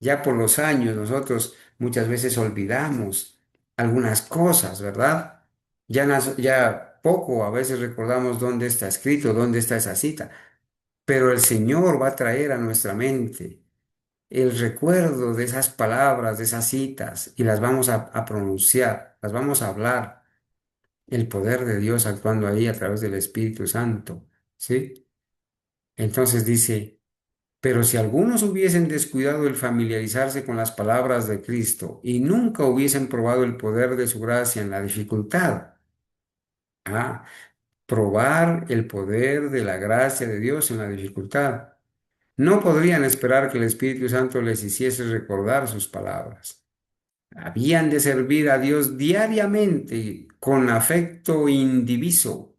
Ya por los años nosotros muchas veces olvidamos algunas cosas, ¿verdad? Ya poco a veces recordamos dónde está escrito, dónde está esa cita, pero el Señor va a traer a nuestra mente el recuerdo de esas palabras, de esas citas, y las vamos a pronunciar, las vamos a hablar. El poder de Dios actuando ahí a través del Espíritu Santo, ¿sí? Entonces dice... Pero si algunos hubiesen descuidado el familiarizarse con las palabras de Cristo y nunca hubiesen probado el poder de su gracia en la dificultad, ah, probar el poder de la gracia de Dios en la dificultad, no podrían esperar que el Espíritu Santo les hiciese recordar sus palabras. Habían de servir a Dios diariamente con afecto indiviso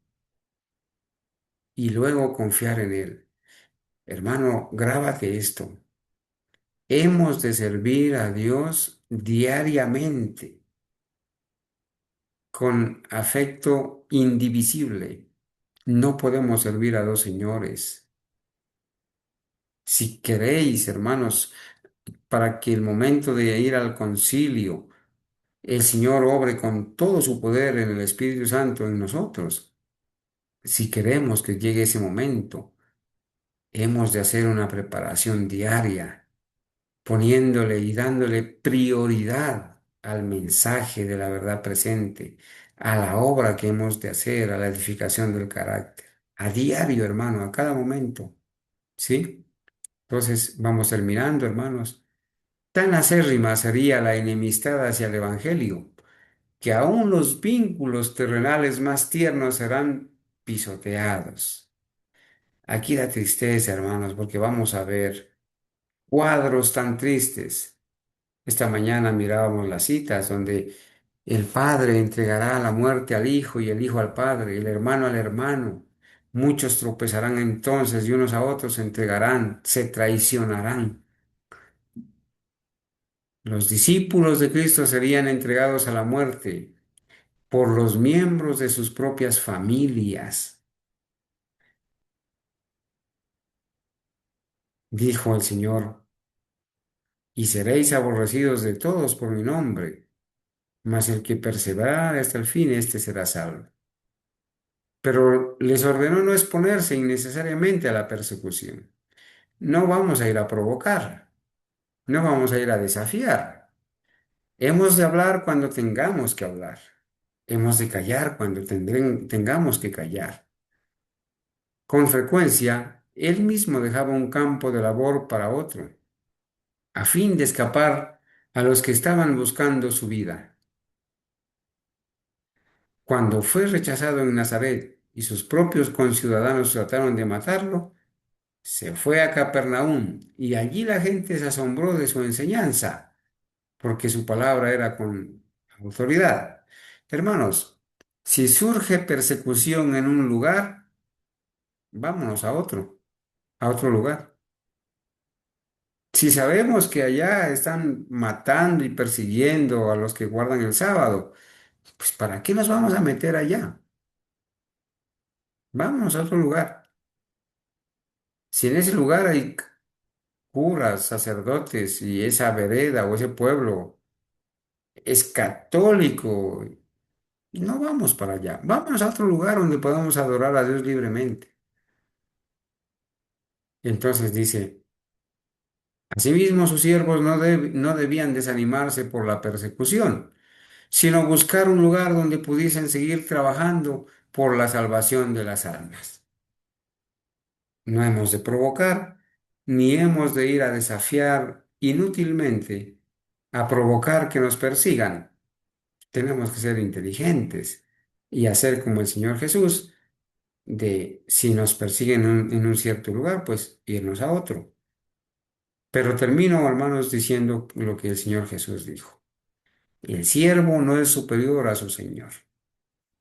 y luego confiar en Él. Hermano, grábate esto. Hemos de servir a Dios diariamente con afecto indivisible. No podemos servir a dos señores. Si queréis, hermanos, para que el momento de ir al concilio, el Señor obre con todo su poder en el Espíritu Santo en nosotros, si queremos que llegue ese momento, hemos de hacer una preparación diaria poniéndole y dándole prioridad al mensaje de la verdad presente, a la obra que hemos de hacer, a la edificación del carácter, a diario, hermano, a cada momento, ¿sí? Entonces, vamos terminando, hermanos. Tan acérrima sería la enemistad hacia el Evangelio, que aún los vínculos terrenales más tiernos serán pisoteados. Aquí da tristeza, hermanos, porque vamos a ver cuadros tan tristes. Esta mañana mirábamos las citas donde el padre entregará la muerte al hijo y el hijo al padre, el hermano al hermano. Muchos tropezarán entonces y unos a otros se entregarán, se traicionarán. Los discípulos de Cristo serían entregados a la muerte por los miembros de sus propias familias, dijo el Señor, y seréis aborrecidos de todos por mi nombre, mas el que perseverare hasta el fin, éste será salvo. Pero les ordenó no exponerse innecesariamente a la persecución. No vamos a ir a provocar. No vamos a ir a desafiar. Hemos de hablar cuando tengamos que hablar. Hemos de callar cuando tengamos que callar. Con frecuencia, él mismo dejaba un campo de labor para otro, a fin de escapar a los que estaban buscando su vida. Cuando fue rechazado en Nazaret y sus propios conciudadanos trataron de matarlo, se fue a Capernaum y allí la gente se asombró de su enseñanza, porque su palabra era con autoridad. Hermanos, si surge persecución en un lugar, vámonos a otro lugar. Si sabemos que allá están matando y persiguiendo a los que guardan el sábado, pues ¿para qué nos vamos a meter allá? Vámonos a otro lugar. Si en ese lugar hay curas, sacerdotes y esa vereda o ese pueblo es católico, no vamos para allá. Vámonos a otro lugar donde podamos adorar a Dios libremente. Entonces dice, asimismo sus siervos no debían desanimarse por la persecución, sino buscar un lugar donde pudiesen seguir trabajando por la salvación de las almas. No hemos de provocar, ni hemos de ir a desafiar inútilmente, a provocar que nos persigan. Tenemos que ser inteligentes y hacer como el Señor Jesús, de si nos persiguen en un cierto lugar, pues irnos a otro. Pero termino, hermanos, diciendo lo que el Señor Jesús dijo. El siervo no es superior a su Señor.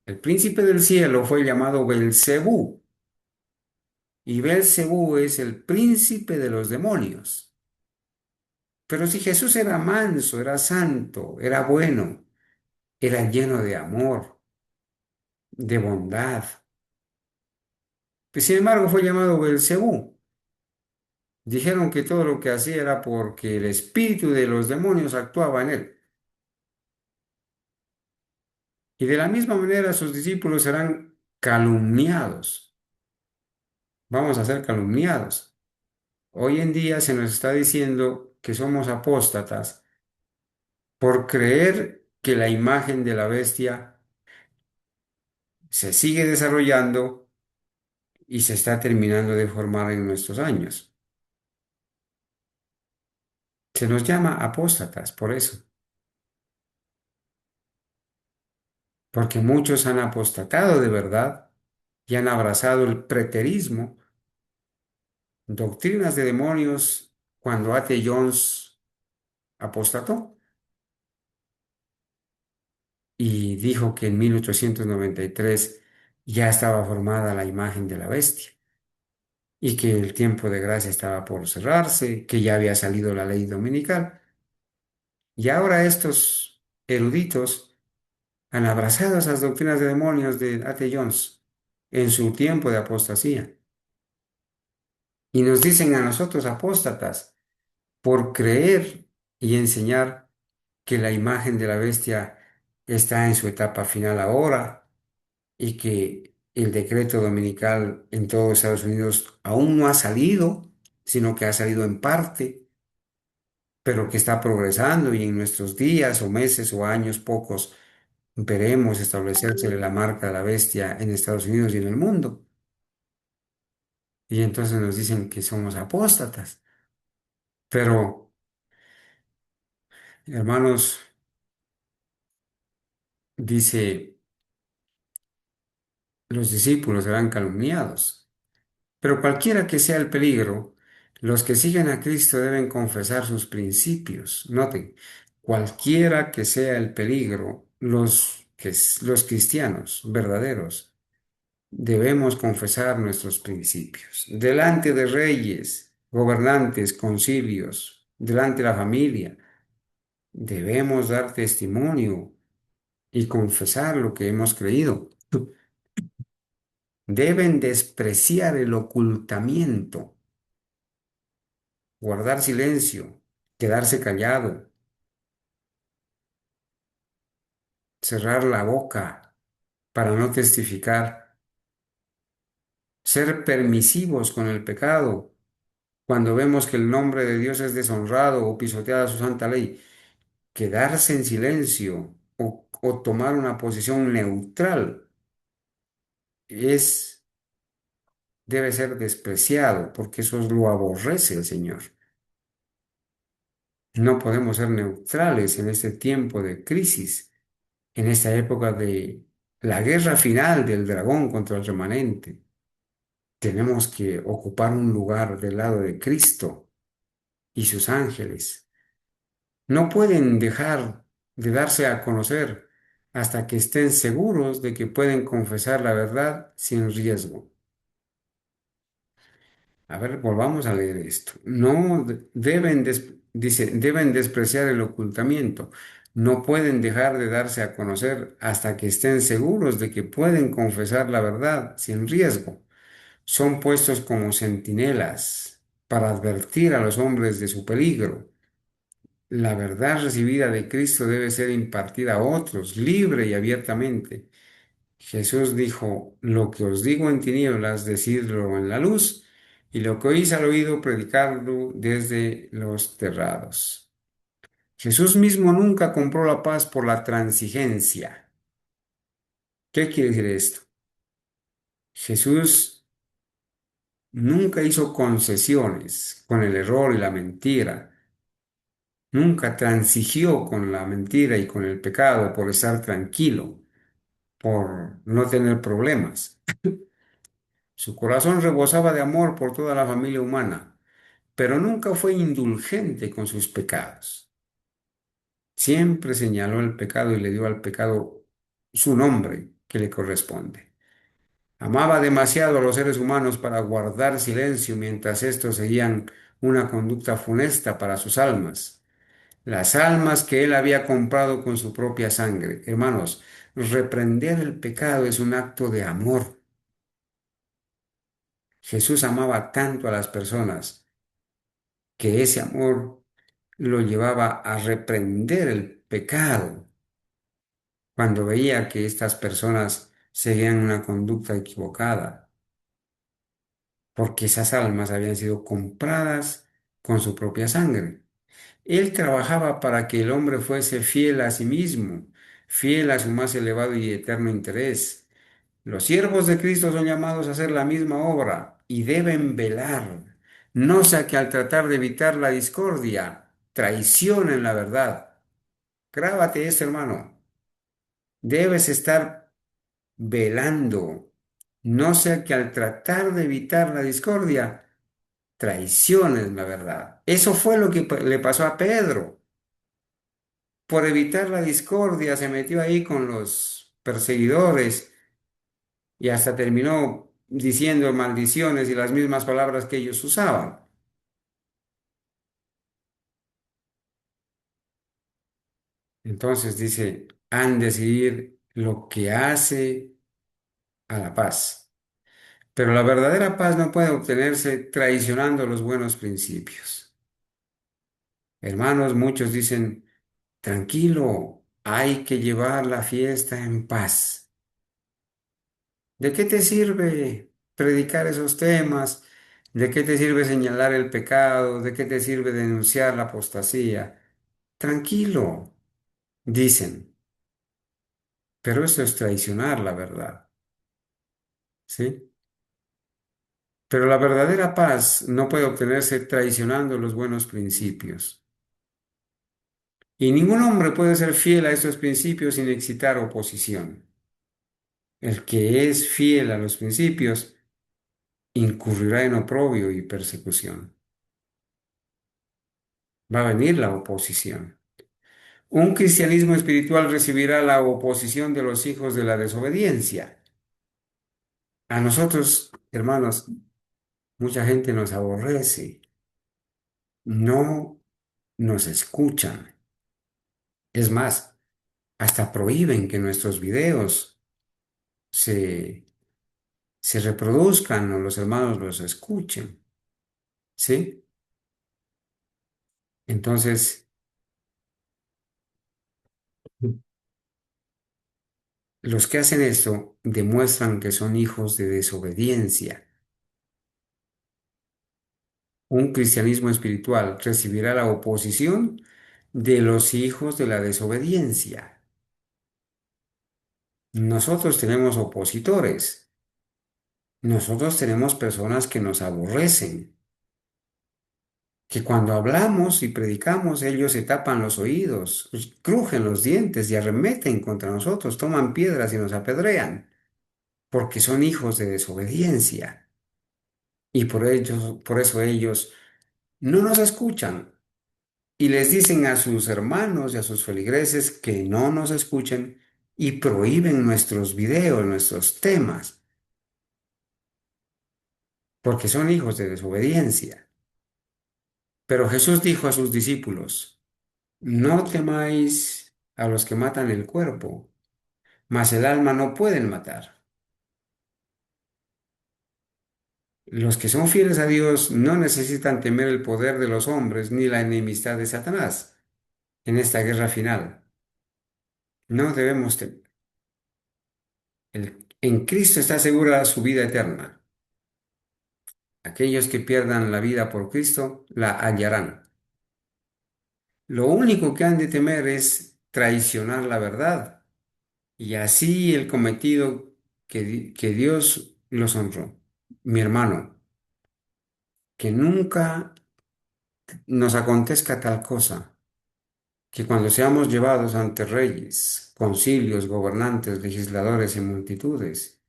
El príncipe del cielo fue llamado Belcebú, y Belcebú es el príncipe de los demonios. Pero si Jesús era manso, era santo, era bueno, era lleno de amor, de bondad, pues sin embargo fue llamado Belcebú. Dijeron que todo lo que hacía era porque el espíritu de los demonios actuaba en él. Y de la misma manera sus discípulos serán calumniados. Vamos a ser calumniados. Hoy en día se nos está diciendo que somos apóstatas por creer que la imagen de la bestia se sigue desarrollando y se está terminando de formar en nuestros años. Se nos llama apóstatas por eso, porque muchos han apostatado de verdad y han abrazado el preterismo, doctrinas de demonios, cuando A.T. Jones apostató y dijo que en 1893 ya estaba formada la imagen de la bestia y que el tiempo de gracia estaba por cerrarse, que ya había salido la ley dominical. Y ahora estos eruditos han abrazado esas doctrinas de demonios de A.T. Jones en su tiempo de apostasía. Y nos dicen a nosotros apóstatas por creer y enseñar que la imagen de la bestia está en su etapa final ahora y que el decreto dominical en todos Estados Unidos aún no ha salido, sino que ha salido en parte, pero que está progresando y en nuestros días o meses o años pocos veremos establecerse la marca de la bestia en Estados Unidos y en el mundo. Y entonces nos dicen que somos apóstatas. Pero, hermanos, dice, los discípulos serán calumniados. Pero cualquiera que sea el peligro, los que siguen a Cristo deben confesar sus principios. Noten, cualquiera que sea el peligro, los cristianos verdaderos debemos confesar nuestros principios delante de reyes, gobernantes, concilios, delante de la familia. Debemos dar testimonio y confesar lo que hemos creído. Deben despreciar el ocultamiento, guardar silencio, quedarse callado, cerrar la boca para no testificar, ser permisivos con el pecado cuando vemos que el nombre de Dios es deshonrado o pisoteada su santa ley, quedarse en silencio o tomar una posición neutral es, debe ser despreciado porque eso lo aborrece el Señor. No podemos ser neutrales en este tiempo de crisis, en esta época de la guerra final del dragón contra el remanente. Tenemos que ocupar un lugar del lado de Cristo y sus ángeles. No pueden dejar de darse a conocer hasta que estén seguros de que pueden confesar la verdad sin riesgo. A ver, volvamos a leer esto. No deben, dice, deben despreciar el ocultamiento. No pueden dejar de darse a conocer hasta que estén seguros de que pueden confesar la verdad sin riesgo. Son puestos como centinelas para advertir a los hombres de su peligro. La verdad recibida de Cristo debe ser impartida a otros, libre y abiertamente. Jesús dijo, lo que os digo en tinieblas, decidlo en la luz, y lo que oís al oído, predicadlo desde los terrados. Jesús mismo nunca compró la paz por la transigencia. ¿Qué quiere decir esto? Jesús nunca hizo concesiones con el error y la mentira. Nunca transigió con la mentira y con el pecado por estar tranquilo, por no tener problemas. Su corazón rebosaba de amor por toda la familia humana, pero nunca fue indulgente con sus pecados. Siempre señaló el pecado y le dio al pecado su nombre que le corresponde. Amaba demasiado a los seres humanos para guardar silencio mientras estos seguían una conducta funesta para sus almas, las almas que él había comprado con su propia sangre. Hermanos, reprender el pecado es un acto de amor. Jesús amaba tanto a las personas que ese amor lo llevaba a reprender el pecado cuando veía que estas personas seguían una conducta equivocada, porque esas almas habían sido compradas con su propia sangre. Él trabajaba para que el hombre fuese fiel a sí mismo, fiel a su más elevado y eterno interés. Los siervos de Cristo son llamados a hacer la misma obra y deben velar, no sea que al tratar de evitar la discordia, traicionen la verdad. Grábate esto, hermano. Debes estar velando, no sea que al tratar de evitar la discordia, traiciones la verdad. Eso fue lo que le pasó a Pedro. Por evitar la discordia se metió ahí con los perseguidores y hasta terminó diciendo maldiciones y las mismas palabras que ellos usaban. Entonces dice, han de seguir lo que hace a la paz. Pero la verdadera paz no puede obtenerse traicionando los buenos principios. Hermanos, muchos dicen, tranquilo, hay que llevar la fiesta en paz. ¿De qué te sirve predicar esos temas? ¿De qué te sirve señalar el pecado? ¿De qué te sirve denunciar la apostasía? Tranquilo, dicen, pero eso es traicionar la verdad, ¿sí? Pero la verdadera paz no puede obtenerse traicionando los buenos principios. Y ningún hombre puede ser fiel a estos principios sin excitar oposición. El que es fiel a los principios incurrirá en oprobio y persecución. Va a venir la oposición. Un cristianismo espiritual recibirá la oposición de los hijos de la desobediencia. A nosotros, hermanos, mucha gente nos aborrece, no nos escuchan. Es más, hasta prohíben que nuestros videos se, se reproduzcan o los hermanos los escuchen. ¿Sí? Entonces, los que hacen esto demuestran que son hijos de desobediencia. un cristianismo espiritual, recibirá la oposición de los hijos de la desobediencia. Nosotros tenemos opositores, nosotros tenemos personas que nos aborrecen, que cuando hablamos y predicamos ellos se tapan los oídos, crujen los dientes y arremeten contra nosotros, toman piedras y nos apedrean, porque son hijos de desobediencia. Y por eso ellos no nos escuchan y les dicen a sus hermanos y a sus feligreses que no nos escuchen y prohíben nuestros videos, nuestros temas, porque son hijos de desobediencia. Pero Jesús dijo a sus discípulos, no temáis a los que matan el cuerpo, mas el alma no pueden matar. Los que son fieles a Dios no necesitan temer el poder de los hombres ni la enemistad de Satanás en esta guerra final. No debemos temer. En Cristo está segura su vida eterna. Aquellos que pierdan la vida por Cristo la hallarán. Lo único que han de temer es traicionar la verdad y así el cometido que Dios los honró. Mi hermano, que nunca nos acontezca tal cosa, que cuando seamos llevados ante reyes, concilios, gobernantes, legisladores y multitudes,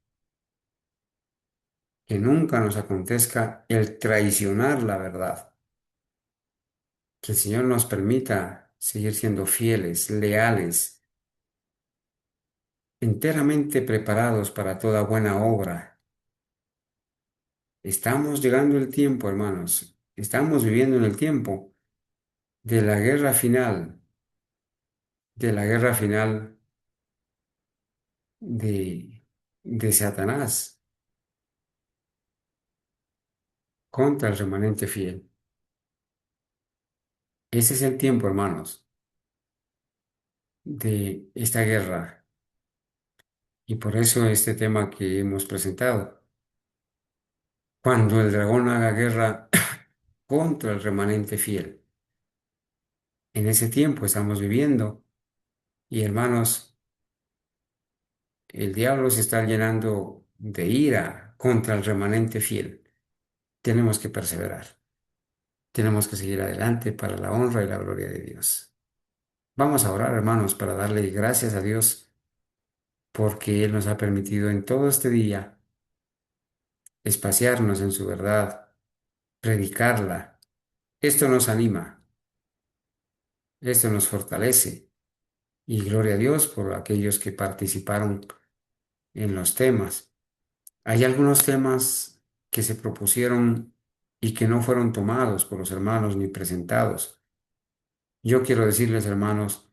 que nunca nos acontezca el traicionar la verdad. Que el Señor nos permita seguir siendo fieles, leales, enteramente preparados para toda buena obra. Estamos llegando el tiempo, hermanos. Estamos viviendo en el tiempo de la guerra final, de la guerra final de Satanás contra el remanente fiel. Ese es el tiempo, hermanos, de esta guerra. Y por eso este tema que hemos presentado. Cuando el dragón haga guerra contra el remanente fiel. En ese tiempo estamos viviendo y hermanos, el diablo se está llenando de ira contra el remanente fiel. Tenemos que perseverar, tenemos que seguir adelante para la honra y la gloria de Dios. Vamos a orar, hermanos, para darle gracias a Dios porque Él nos ha permitido en todo este día espaciarnos en su verdad, predicarla. Esto nos anima, esto nos fortalece y gloria a Dios por aquellos que participaron en los temas. Hay algunos temas que se propusieron y que no fueron tomados por los hermanos ni presentados. Yo quiero decirles, hermanos,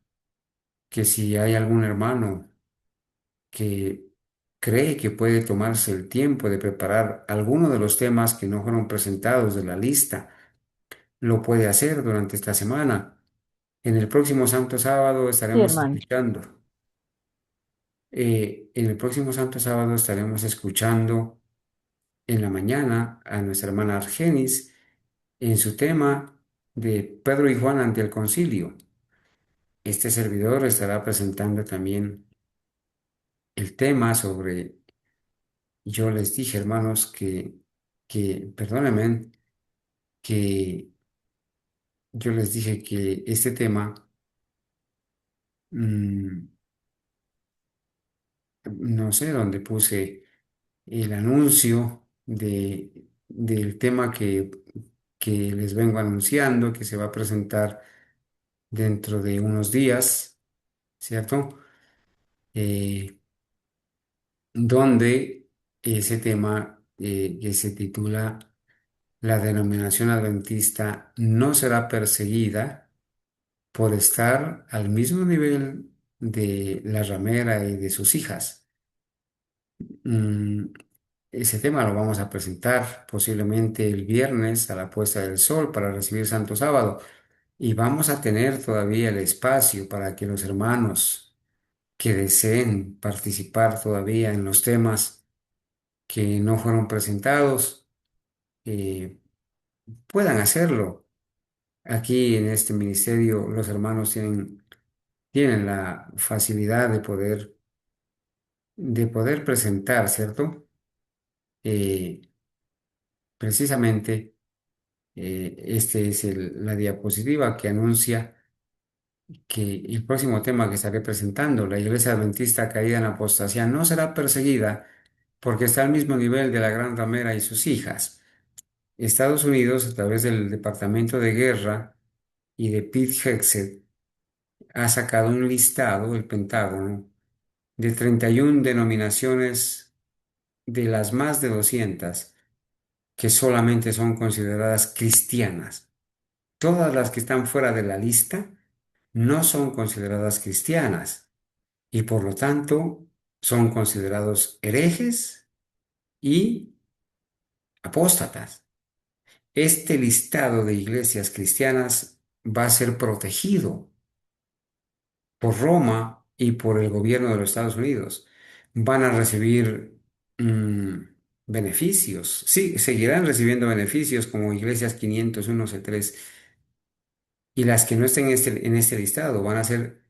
que si hay algún hermano que cree que puede tomarse el tiempo de preparar alguno de los temas que no fueron presentados de la lista, lo puede hacer durante esta semana. En el próximo Santo Sábado Sí, estaremos hermano. escuchando. En el próximo Santo Sábado estaremos escuchando en la mañana a nuestra hermana Argenis en su tema de Pedro y Juan ante el concilio. Este servidor estará presentando también el tema sobre, yo les dije, hermanos, perdónenme, que yo les dije que este tema, mm, no sé dónde puse el anuncio del tema que les vengo anunciando, que se va a presentar dentro de unos días, ¿cierto? Eh, donde ese tema que se titula La denominación adventista no será perseguida por estar al mismo nivel de la ramera y de sus hijas. Mm, ese tema lo vamos a presentar posiblemente el viernes a la puesta del sol para recibir Santo Sábado y vamos a tener todavía el espacio para que los hermanos que deseen participar todavía en los temas que no fueron presentados, eh, puedan hacerlo. Aquí en este ministerio los hermanos tienen la facilidad de poder presentar, ¿cierto? Eh, Precisamente, este es la diapositiva que anuncia que el próximo tema que estaré presentando, la Iglesia Adventista caída en apostasía, no será perseguida porque está al mismo nivel de la Gran Ramera y sus hijas. Estados Unidos, a través del Departamento de Guerra y de Pete Hegseth, ha sacado un listado, el Pentágono, de 31 denominaciones de las más de 200 que solamente son consideradas cristianas. Todas las que están fuera de la lista no son consideradas cristianas y por lo tanto son considerados herejes y apóstatas. Este listado de iglesias cristianas va a ser protegido por Roma y por el gobierno de los Estados Unidos. Van a recibir mm, beneficios. Sí, seguirán recibiendo beneficios como Iglesias 501 C3, y las que no estén en este listado van a ser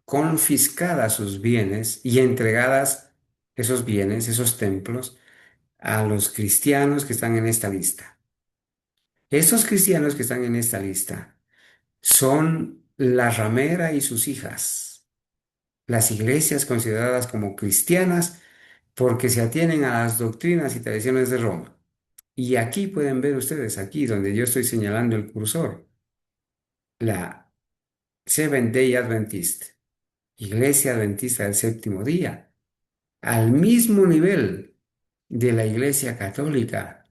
confiscadas sus bienes y entregadas esos bienes, esos templos, a los cristianos que están en esta lista. Estos cristianos que están en esta lista son la ramera y sus hijas, las iglesias consideradas como cristianas porque se atienen a las doctrinas y tradiciones de Roma. Y aquí pueden ver ustedes, aquí donde yo estoy señalando el cursor, la Seventh Day Adventist, Iglesia Adventista del Séptimo Día, al mismo nivel de la Iglesia Católica.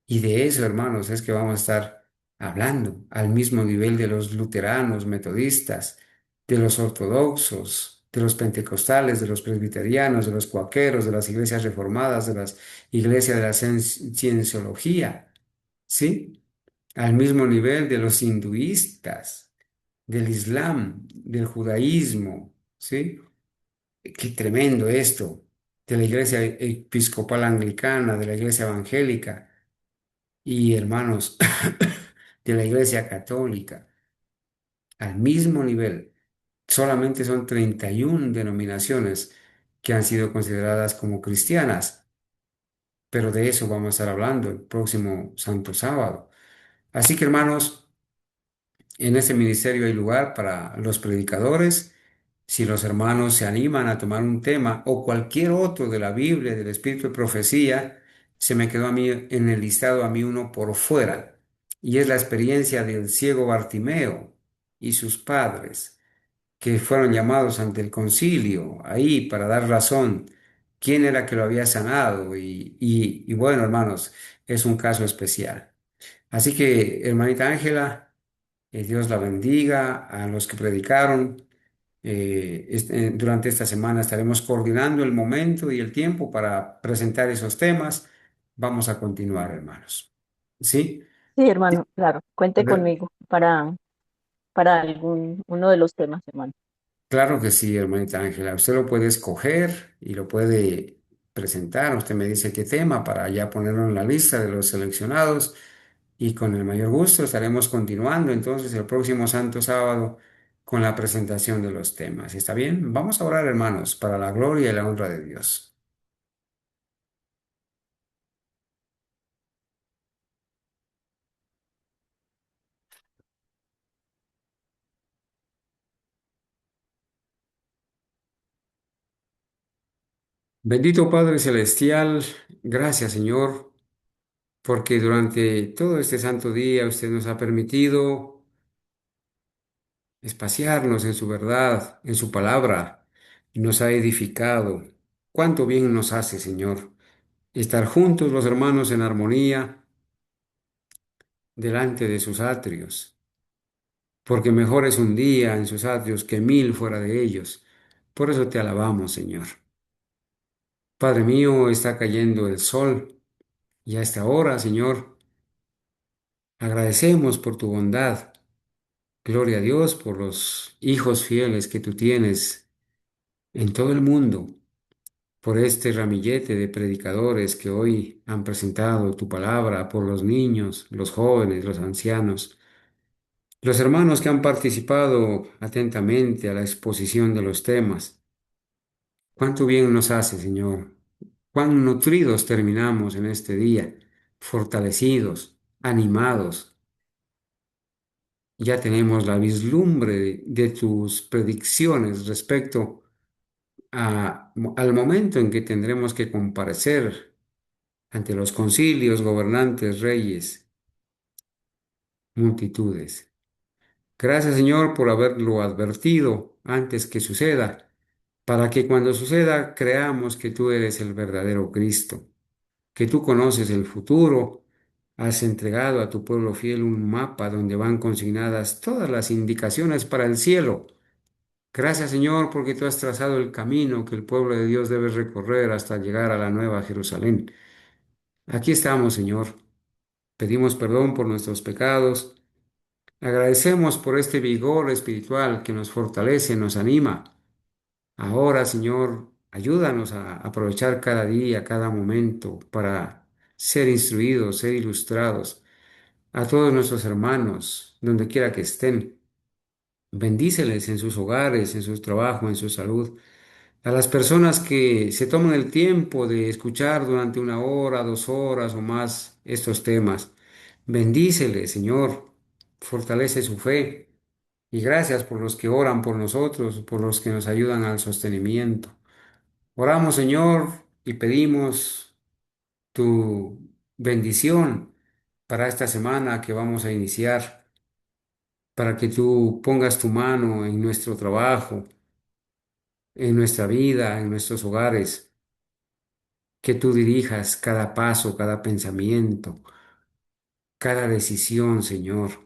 Y de eso, hermanos, es que vamos a estar hablando, al mismo nivel de los luteranos, metodistas, de los ortodoxos, de los pentecostales, de los presbiterianos, de los cuáqueros, de las iglesias reformadas, de las iglesias de la cienciología, ¿sí? Al mismo nivel de los hinduistas, del Islam, del judaísmo, ¿sí? Qué tremendo esto, de la iglesia episcopal anglicana, de la iglesia evangélica y hermanos de la Iglesia Católica, al mismo nivel. Solamente son 31 denominaciones que han sido consideradas como cristianas, pero de eso vamos a estar hablando el próximo Santo Sábado. Así que hermanos, en este ministerio hay lugar para los predicadores. Si los hermanos se animan a tomar un tema o cualquier otro de la Biblia, del Espíritu de Profecía, se me quedó a mí en el listado a mí uno por fuera, y es la experiencia del ciego Bartimeo y sus padres, que fueron llamados ante el concilio ahí para dar razón quién era que lo había sanado. Y bueno, hermanos, es un caso especial. Así que, hermanita Ángela, Dios la bendiga a los que predicaron. Durante esta semana estaremos coordinando el momento y el tiempo para presentar esos temas. Vamos a continuar, hermanos. ¿Sí? Sí, hermano, claro, cuente Re- conmigo para uno de los temas, hermano. Claro que sí, hermanita Ángela. Usted lo puede escoger y lo puede presentar. Usted me dice qué tema para ya ponerlo en la lista de los seleccionados. Y con el mayor gusto estaremos continuando entonces el próximo Santo Sábado con la presentación de los temas. ¿Está bien? Vamos a orar, hermanos, para la gloria y la honra de Dios. Bendito Padre Celestial, gracias Señor, porque durante todo este santo día usted nos ha permitido espaciarnos en su verdad, en su palabra, y nos ha edificado. Cuánto bien nos hace, Señor, estar juntos los hermanos en armonía delante de sus atrios, porque mejor es un día en sus atrios que 1000 fuera de ellos. Por eso te alabamos, Señor. Padre mío, está cayendo el sol y a esta hora, Señor, agradecemos por tu bondad. Gloria a Dios por los hijos fieles que tú tienes en todo el mundo. por este ramillete de predicadores que hoy han presentado tu palabra, por los niños, los jóvenes, los ancianos, los hermanos que han participado atentamente a la exposición de los temas. Cuánto bien nos hace, Señor. Cuán nutridos terminamos en este día, fortalecidos, animados. Ya tenemos la vislumbre de tus predicciones respecto al momento en que tendremos que comparecer ante los concilios, gobernantes, reyes, multitudes. Gracias, Señor, por haberlo advertido antes que suceda, para que cuando suceda creamos que tú eres el verdadero Cristo, que tú conoces el futuro. Has entregado a tu pueblo fiel un mapa donde van consignadas todas las indicaciones para el cielo. Gracias, Señor, porque tú has trazado el camino que el pueblo de Dios debe recorrer hasta llegar a la nueva Jerusalén. Aquí estamos, Señor. Pedimos perdón por nuestros pecados. Agradecemos por este vigor espiritual que nos fortalece, nos anima. Ahora, Señor, ayúdanos a aprovechar cada día, cada momento para ser instruidos, ser ilustrados. A todos nuestros hermanos, donde quiera que estén, bendíceles en sus hogares, en su trabajo, en su salud. A las personas que se toman el tiempo de escuchar durante 1 hora, 2 horas o más estos temas, bendíceles, Señor, fortalece su fe y gracias por los que oran por nosotros, por los que nos ayudan al sostenimiento. Oramos, Señor, y pedimos tu bendición para esta semana que vamos a iniciar, para que tú pongas tu mano en nuestro trabajo, en nuestra vida, en nuestros hogares, que tú dirijas cada paso, cada pensamiento, cada decisión, Señor.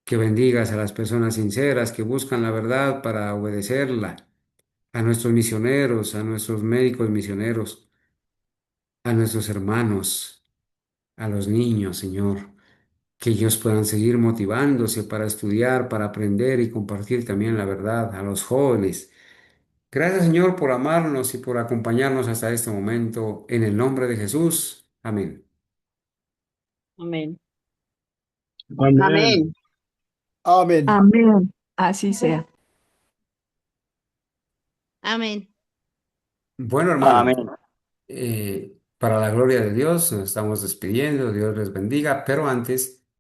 Que bendigas a las personas sinceras que buscan la verdad para obedecerla, a nuestros misioneros, a nuestros médicos misioneros, a nuestros hermanos, a los niños, Señor, que ellos puedan seguir motivándose para estudiar, para aprender y compartir también la verdad, a los jóvenes. Gracias, Señor, por amarnos y por acompañarnos hasta este momento. En el nombre de Jesús. Amén. Amén. Amén. Amén. Amén. Amén. Así sea. Amén. Bueno, hermanos, Amén. para la gloria de Dios nos estamos despidiendo. Dios les bendiga, pero antes